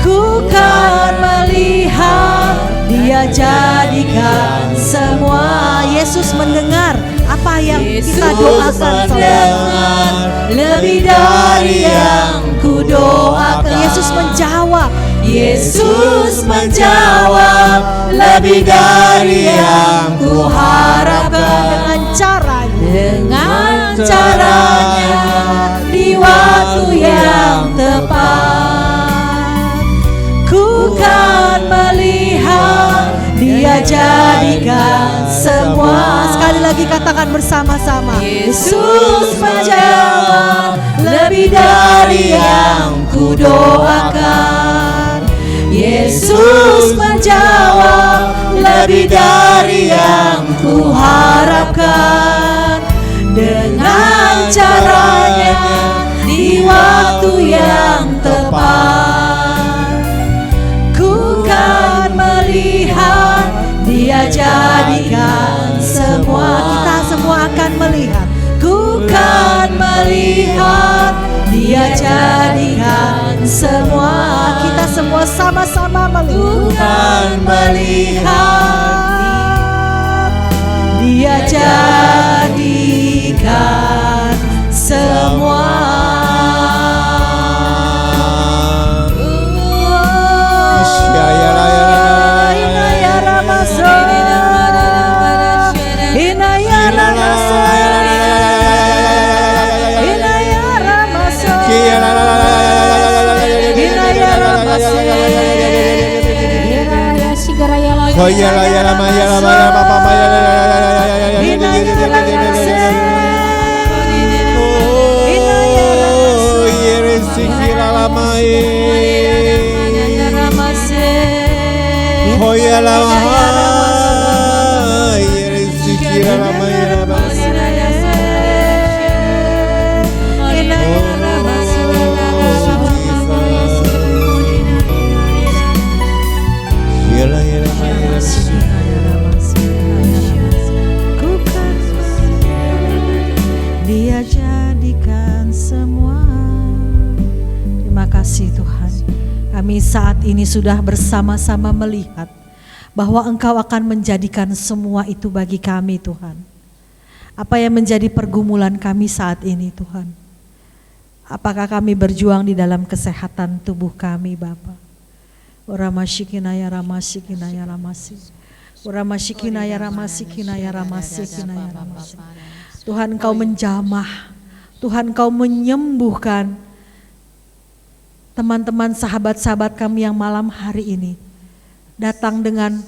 ku kan melihat Dia jadikan semua. Yesus mendengar apa yang kita doakan, saudara. Lebih dari yang kudoakan. Yesus menjawab. Yesus menjawab lebih dari yang kuharapkan. Dengan caranya di waktu yang tepat, ku kan melihat Dia jadikan semua. Sekali lagi katakan bersama-sama. Yesus menjawab lebih dari yang kudoakan. Yesus menjawab lebih dari yang kuharapkan. Dengan caranya di waktu yang tepat, ku kan melihat Dia jadikan semua. Kita semua akan melihat. Ku kan melihat Dia jadikan semua. Kita semua sama-sama melihat. Ku kan melihat Dia jadikan semua. Oh ya la ya la ma ya la ma ya la papa ma ya la ya ya ya ya ya ya. Oh yere sikila la ma oh ya la ma yere sikila la ma ya la ma. Dia jadikan semua. Terima kasih Tuhan. Kami saat ini sudah bersama-sama melihat bahwa Engkau akan menjadikan semua itu bagi kami Tuhan. Apa yang menjadi pergumulan kami saat ini Tuhan? Apakah kami berjuang di dalam kesehatan tubuh kami Bapa? Oramasykinaya ramasikinaya ramasi. Oramasykinaya ramasikinaya ramasikinaya ramasi. Tuhan Engkau menjamah, Tuhan Engkau menyembuhkan teman-teman sahabat-sahabat kami yang malam hari ini datang dengan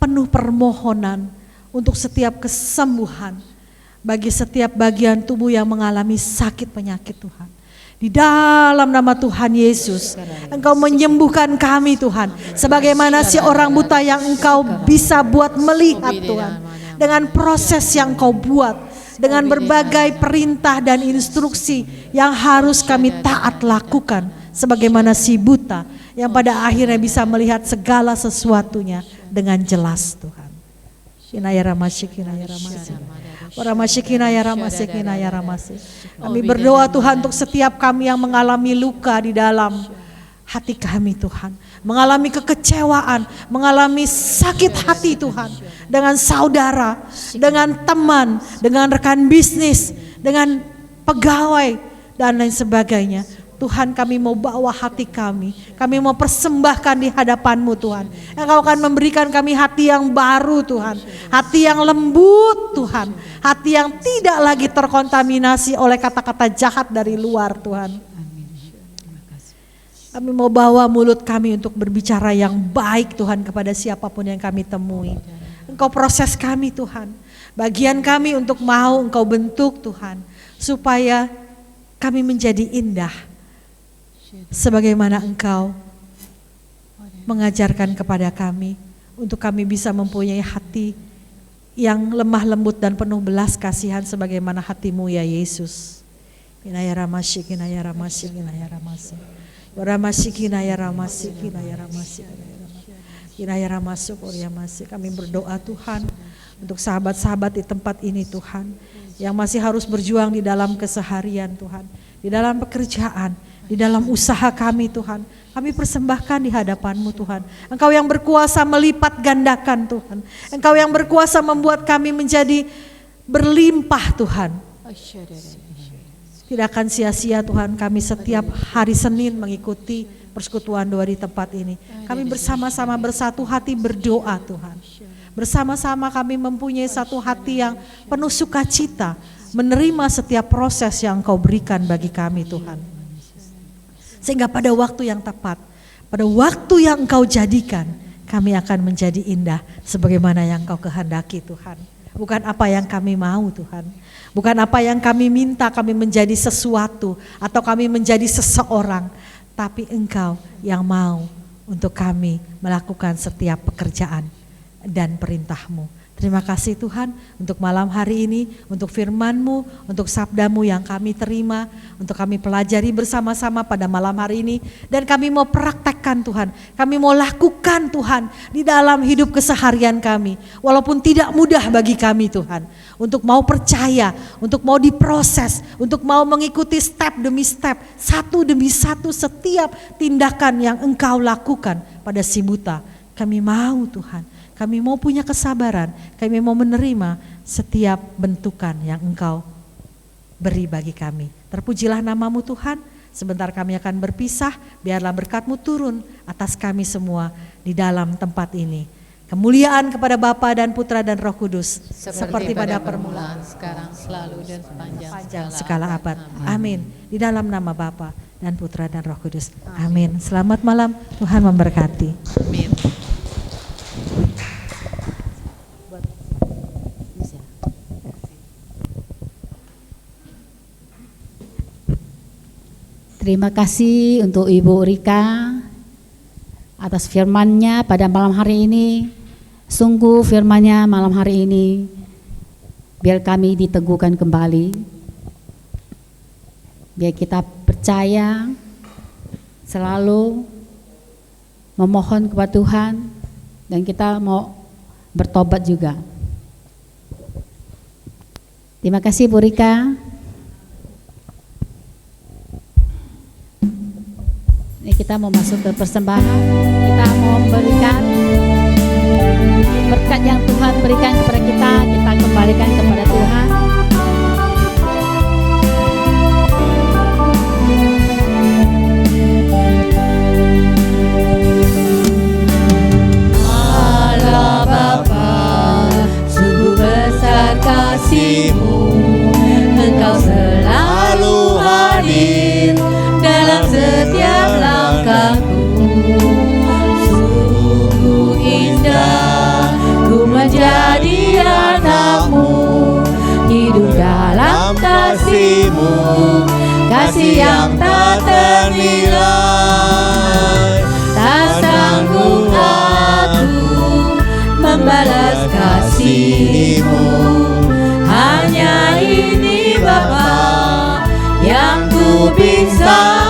penuh permohonan untuk setiap kesembuhan bagi setiap bagian tubuh yang mengalami sakit penyakit Tuhan. Di dalam nama Tuhan Yesus, Engkau menyembuhkan kami Tuhan. Sebagaimana si orang buta yang Engkau bisa buat melihat Tuhan. Dengan proses yang Engkau buat. Dengan berbagai perintah dan instruksi yang harus kami taat lakukan. Sebagaimana si buta yang pada akhirnya bisa melihat segala sesuatunya dengan jelas Tuhan. Kinaya ramasi, kinaya ramasi. Kami berdoa Tuhan untuk setiap kami yang mengalami luka di dalam hati kami Tuhan. Mengalami kekecewaan, mengalami sakit hati Tuhan. Dengan saudara, dengan teman, dengan rekan bisnis, dengan pegawai dan lain sebagainya. Tuhan kami mau bawa hati kami mau persembahkan di hadapan-Mu Tuhan. Engkau akan memberikan kami hati yang baru Tuhan. Hati yang lembut Tuhan. Hati yang tidak lagi terkontaminasi oleh kata-kata jahat dari luar Tuhan. Kami mau bawa mulut kami untuk berbicara yang baik Tuhan kepada siapapun yang kami temui. Engkau proses kami Tuhan. Bagian kami untuk mau Engkau bentuk Tuhan. Supaya kami menjadi indah. Sebagaimana Engkau mengajarkan kepada kami untuk kami bisa mempunyai hati yang lemah lembut dan penuh belas kasihan sebagaimana hati-Mu ya Yesus. Kinaya ramasi, kinaya ramasi, kinaya ramasi. Ramasi, kinaya ramasi, kinaya ramasi. Kinaya ramasuk, oriamasi. Kami berdoa Tuhan untuk sahabat-sahabat di tempat ini Tuhan yang masih harus berjuang di dalam keseharian Tuhan, di dalam pekerjaan, di dalam usaha kami Tuhan. Kami persembahkan di hadapan-Mu Tuhan. Engkau yang berkuasa melipat gandakan Tuhan. Engkau yang berkuasa membuat kami menjadi berlimpah Tuhan. Tidak akan sia-sia Tuhan kami setiap hari Senin mengikuti persekutuan doa di tempat ini. Kami bersama-sama bersatu hati berdoa Tuhan. Bersama-sama kami mempunyai satu hati yang penuh sukacita. Menerima setiap proses yang Engkau berikan bagi kami Tuhan. Sehingga pada waktu yang tepat, pada waktu yang Engkau jadikan, kami akan menjadi indah sebagaimana yang Engkau kehendaki Tuhan. Bukan apa yang kami mau Tuhan. Bukan apa yang kami minta kami menjadi sesuatu atau kami menjadi seseorang. Tapi Engkau yang mau untuk kami melakukan setiap pekerjaan dan perintah-Mu. Terima kasih Tuhan untuk malam hari ini, untuk firman-Mu, untuk sabda-Mu yang kami terima, untuk kami pelajari bersama-sama pada malam hari ini. Dan kami mau praktekkan Tuhan, kami mau lakukan Tuhan di dalam hidup keseharian kami. Walaupun tidak mudah bagi kami Tuhan, untuk mau percaya, untuk mau diproses, untuk mau mengikuti step demi step, satu demi satu setiap tindakan yang Engkau lakukan pada si buta. Kami mau Tuhan. Kami mau punya kesabaran, kami mau menerima setiap bentukan yang Engkau beri bagi kami. Terpujilah nama-Mu Tuhan, sebentar kami akan berpisah, biarlah berkat-Mu turun atas kami semua di dalam tempat ini. Kemuliaan kepada Bapa dan Putra dan Roh Kudus, seperti pada permulaan, sekarang, selalu dan sepanjang segala abad. Amin. Di dalam nama Bapa dan Putra dan Roh Kudus. Amin. Selamat malam, Tuhan memberkati. Amin. Terima kasih untuk Ibu Rika atas firman-Nya pada malam hari ini. Sungguh firman-Nya malam hari ini biar kami diteguhkan kembali. Biar kita percaya selalu memohon kepada Tuhan dan kita mau bertobat juga. Terima kasih Bu Rika. Ini kita mau masuk ke persembahan. Kita mau memberikan berkat yang Tuhan berikan kepada kita, kita kembalikan kepada Tuhan. Allah Bapa, sungguh besar kasih-Mu, Engkau selalu hadir dalam setiap langkahku. Sungguh indah ku menjadi anak-Mu, hidup dalam kasih-Mu, kasih yang tak ternilai. Tak sanggup aku membalas kasih-Mu, hanya ini Bapa yang ku bisa.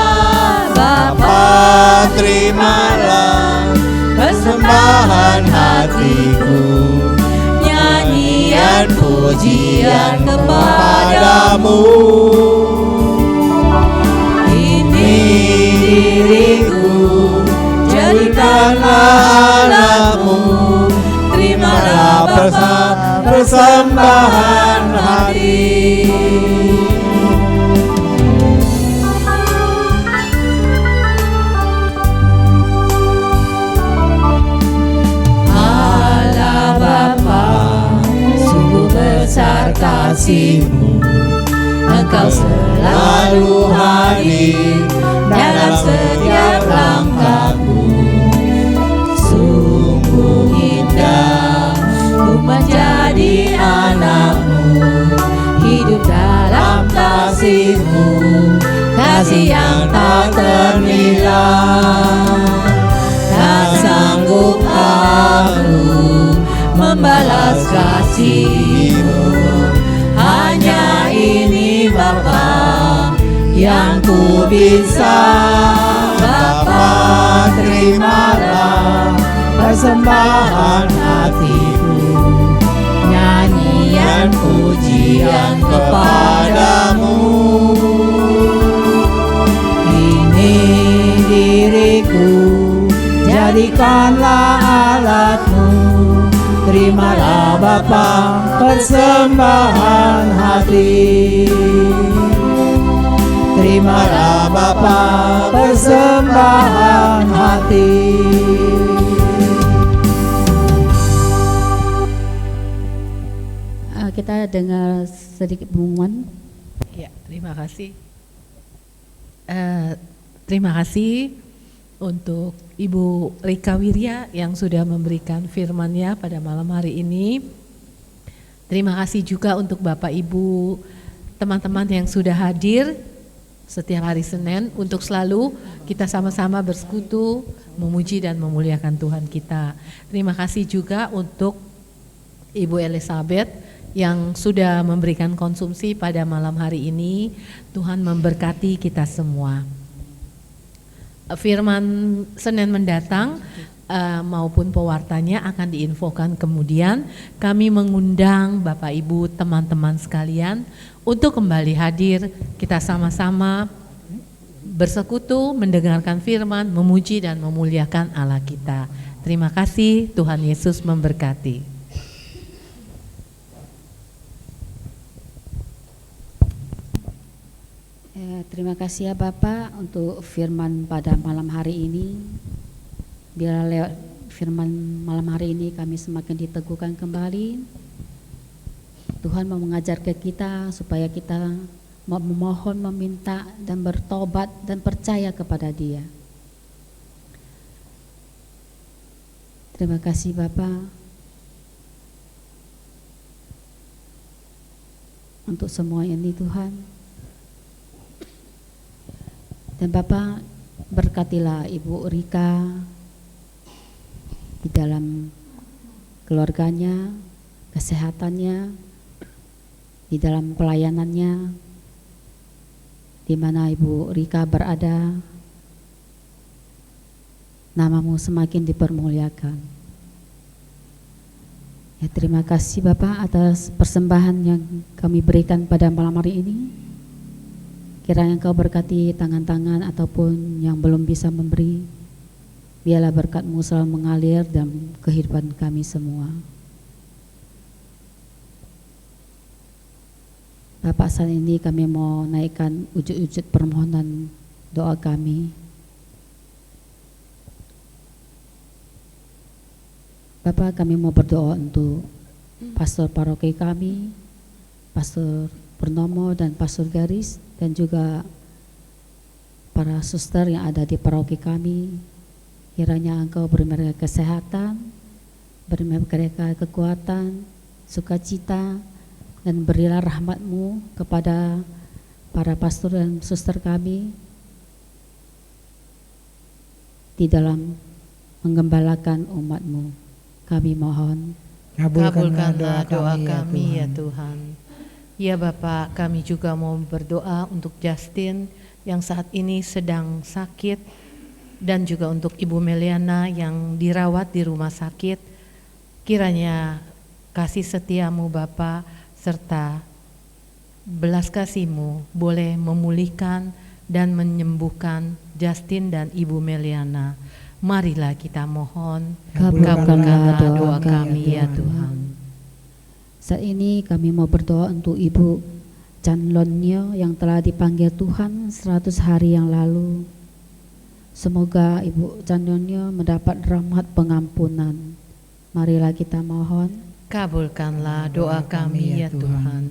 Bapa, terimalah persembahan hatiku, nyanyian pujian kepadamu. Ini diriku, jadikanlah anak-Mu, terimalah Bapa persembahan hati. Besar kasih-Mu, Engkau selalu hadir dalam setiap langkahku. Sungguh indah ku menjadi anak-Mu, hidup dalam kasih-Mu, kasih yang tak ternilai. Tak sanggup aku membalas kasih-Mu, hanya ini Bapa yang ku bisa. Bapa, terimalah persembahan hatiku, nyanyian pujian kepadamu. Ini diriku, jadikanlah alat-Mu, terimalah Bapa persembahan hati. Terimalah Bapa persembahan hati. Kita dengar sedikit pengumuman. Ya, terima kasih. Terima kasih untuk Ibu Rika Wirya yang sudah memberikan firman-Nya pada malam hari ini. Terima kasih juga untuk Bapak Ibu, teman-teman yang sudah hadir setiap hari Senin untuk selalu kita sama-sama bersekutu, memuji dan memuliakan Tuhan kita. Terima kasih juga untuk Ibu Elizabeth yang sudah memberikan konsumsi pada malam hari ini. Tuhan memberkati kita semua. Firman Senin mendatang maupun pewartanya akan diinfokan kemudian. Kami mengundang Bapak Ibu teman-teman sekalian untuk kembali hadir, kita sama-sama bersekutu, mendengarkan firman, memuji dan memuliakan Allah kita. Terima kasih, Tuhan Yesus memberkati. Terima kasih ya Bapak untuk firman pada malam hari ini. Biar lewat firman malam hari ini kami semakin diteguhkan kembali. Tuhan mau mengajar ke kita supaya kita mau memohon, meminta dan bertobat dan percaya kepada Dia. Terima kasih Bapak untuk semua ini Tuhan. Dan Bapak berkatilah Ibu Rika di dalam keluarganya, kesehatannya, di dalam pelayanannya, di mana Ibu Rika berada, namamu semakin dipermuliakan. Ya, terima kasih Bapak atas persembahan yang kami berikan pada malam hari ini. Kiranya Engkau berkati tangan-tangan ataupun yang belum bisa memberi. Biarlah berkat-Mu selalu mengalir dalam kehidupan kami semua. Bapak, saat ini kami mau naikkan wujud-wujud permohonan doa kami. Bapak, kami mau berdoa untuk pastor paroki kami, Pastor Purnomo dan Pastor Garis, dan juga para suster yang ada di paroki kami. Kiranya Engkau beri mereka kesehatan, beri mereka kekuatan, sukacita, dan berilah rahmat-Mu kepada para pastor dan suster kami di dalam menggembalakan umat-Mu. Kami mohon. Kabulkanlah doa kami ya Tuhan. Ya Bapak, kami juga mau berdoa untuk Justin yang saat ini sedang sakit, dan juga untuk Ibu Meliana yang dirawat di rumah sakit. Kiranya kasih setia-Mu Bapa serta belas kasih-Mu boleh memulihkan dan menyembuhkan Justin dan Ibu Meliana. Marilah kita mohon, kabulkanlah doa kami ya Tuhan. Saat ini kami mau berdoa untuk Ibu Chanlonyo yang telah dipanggil Tuhan 100 hari yang lalu. Semoga Ibu Chanlonyo mendapat rahmat pengampunan. Marilah kita mohon. Kabulkanlah doa kami ya Tuhan.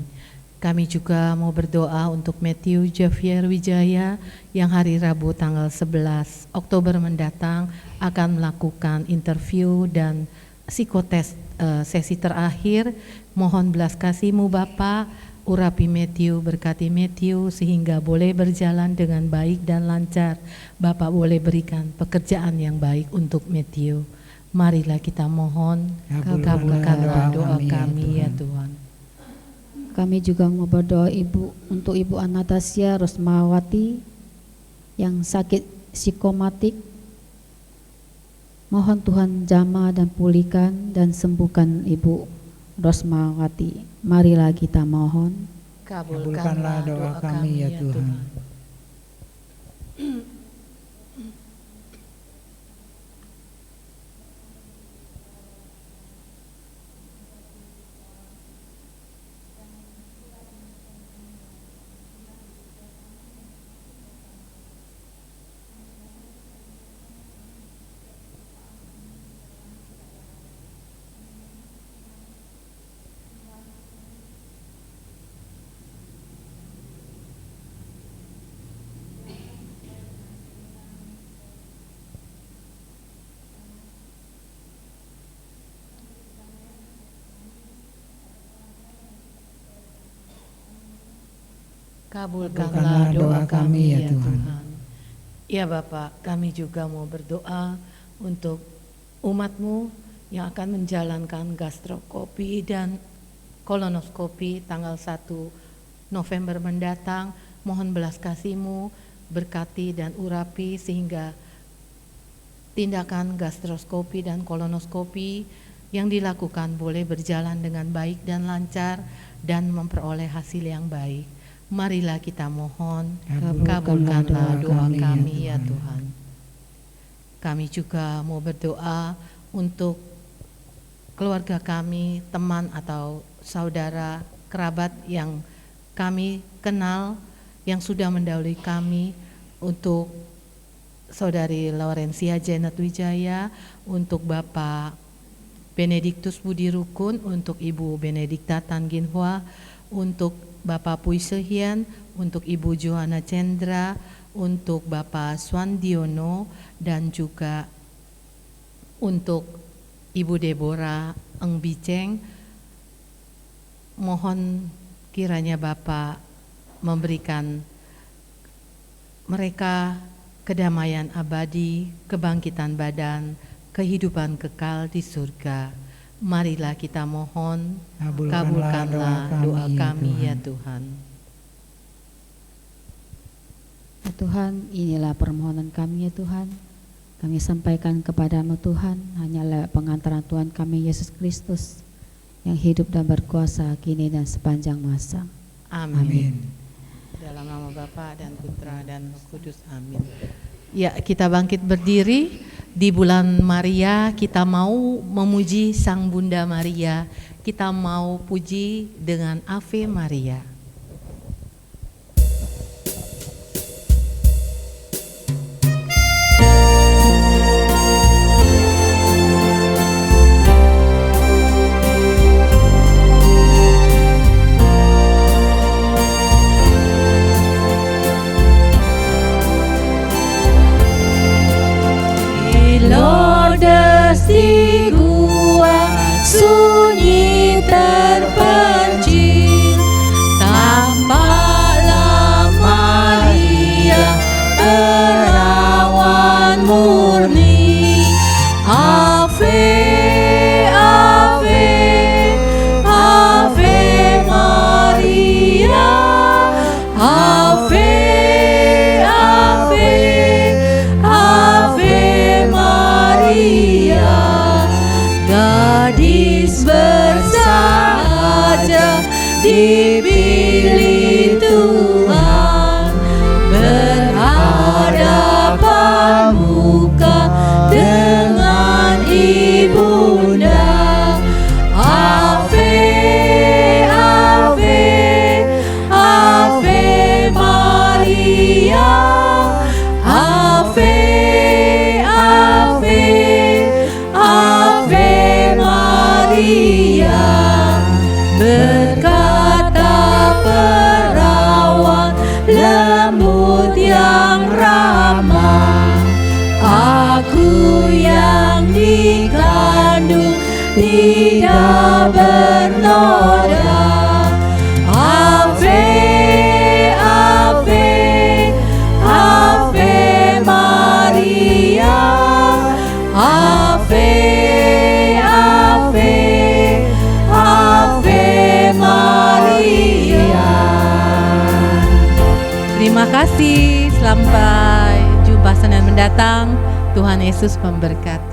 Kami juga mau berdoa untuk Matthew Javier Wijaya yang hari Rabu tanggal 11 Oktober mendatang akan melakukan interview dan psikotes sesi terakhir. Mohon belas kasih-Mu Bapa, urapi Matthew, berkati Matthew sehingga boleh berjalan dengan baik dan lancar. Bapak boleh berikan pekerjaan yang baik untuk Matthew. Marilah kita mohon, kabulkanlah doa kami ya Tuhan. Kami juga mau berdoa untuk Ibu Anastasia Rosmawati yang sakit psikomatik. Mohon Tuhan jamah dan pulihkan dan sembuhkan Ibu Rosmawati. Marilah kita mohon. Kabulkanlah doa kami ya Tuhan. Kabulkanlah doa kami ya Tuhan. Ya Bapak, kami juga mau berdoa untuk umat-Mu yang akan menjalankan gastroskopi dan kolonoskopi tanggal 1 November mendatang. Mohon belas kasih-Mu, berkati dan urapi sehingga tindakan gastroskopi dan kolonoskopi yang dilakukan boleh berjalan dengan baik dan lancar dan memperoleh hasil yang baik. Marilah kita mohon, kabulkanlah doa kami ya Tuhan. Kami juga mau berdoa untuk keluarga kami, teman atau saudara, kerabat yang kami kenal, yang sudah mendahului kami, untuk Saudari Laurencia Janet Wijaya, untuk Bapak Benediktus Budi Rukun, untuk Ibu Benedikta Tan Ginhwa, untuk Bapak Pui Sehian, untuk Ibu Johanna Cendra, untuk Bapak Swandiono, dan juga untuk Ibu Deborah Eng Biceng. Mohon kiranya Bapak memberikan mereka kedamaian abadi, kebangkitan badan, kehidupan kekal di surga. Marilah kita mohon, kabulkanlah doa kami ya Tuhan. Ya Tuhan, inilah permohonan kami ya Tuhan. Kami sampaikan kepadamu Tuhan, hanyalah pengantaran Tuhan kami Yesus Kristus yang hidup dan berkuasa kini dan sepanjang masa. Amin. Dalam nama Bapa dan Putra dan Roh Kudus. Amin. Ya, kita bangkit berdiri. Di bulan Maria kita mau memuji Sang Bunda Maria. Kita mau puji dengan Ave Maria. Lourdes di gua sunyi terpencil, tampaklah Maria perawan murni. Ave, Ave, Ave Maria, Ave, Ave, Ave Maria. Gadis bersahaja dipilih Tuhan, berhadapan muka dengan ibunda. Ave, Ave, Ave Maria, Ave, Ave, Ave Maria. Berkata perawan lembut yang ramah, aku yang dikandung tidak bernoda. Ave, Ave, Ave Maria, Ave, Ave, Ave Maria. Terima kasih, sampai jumpa Senin mendatang. Tuhan Yesus memberkati.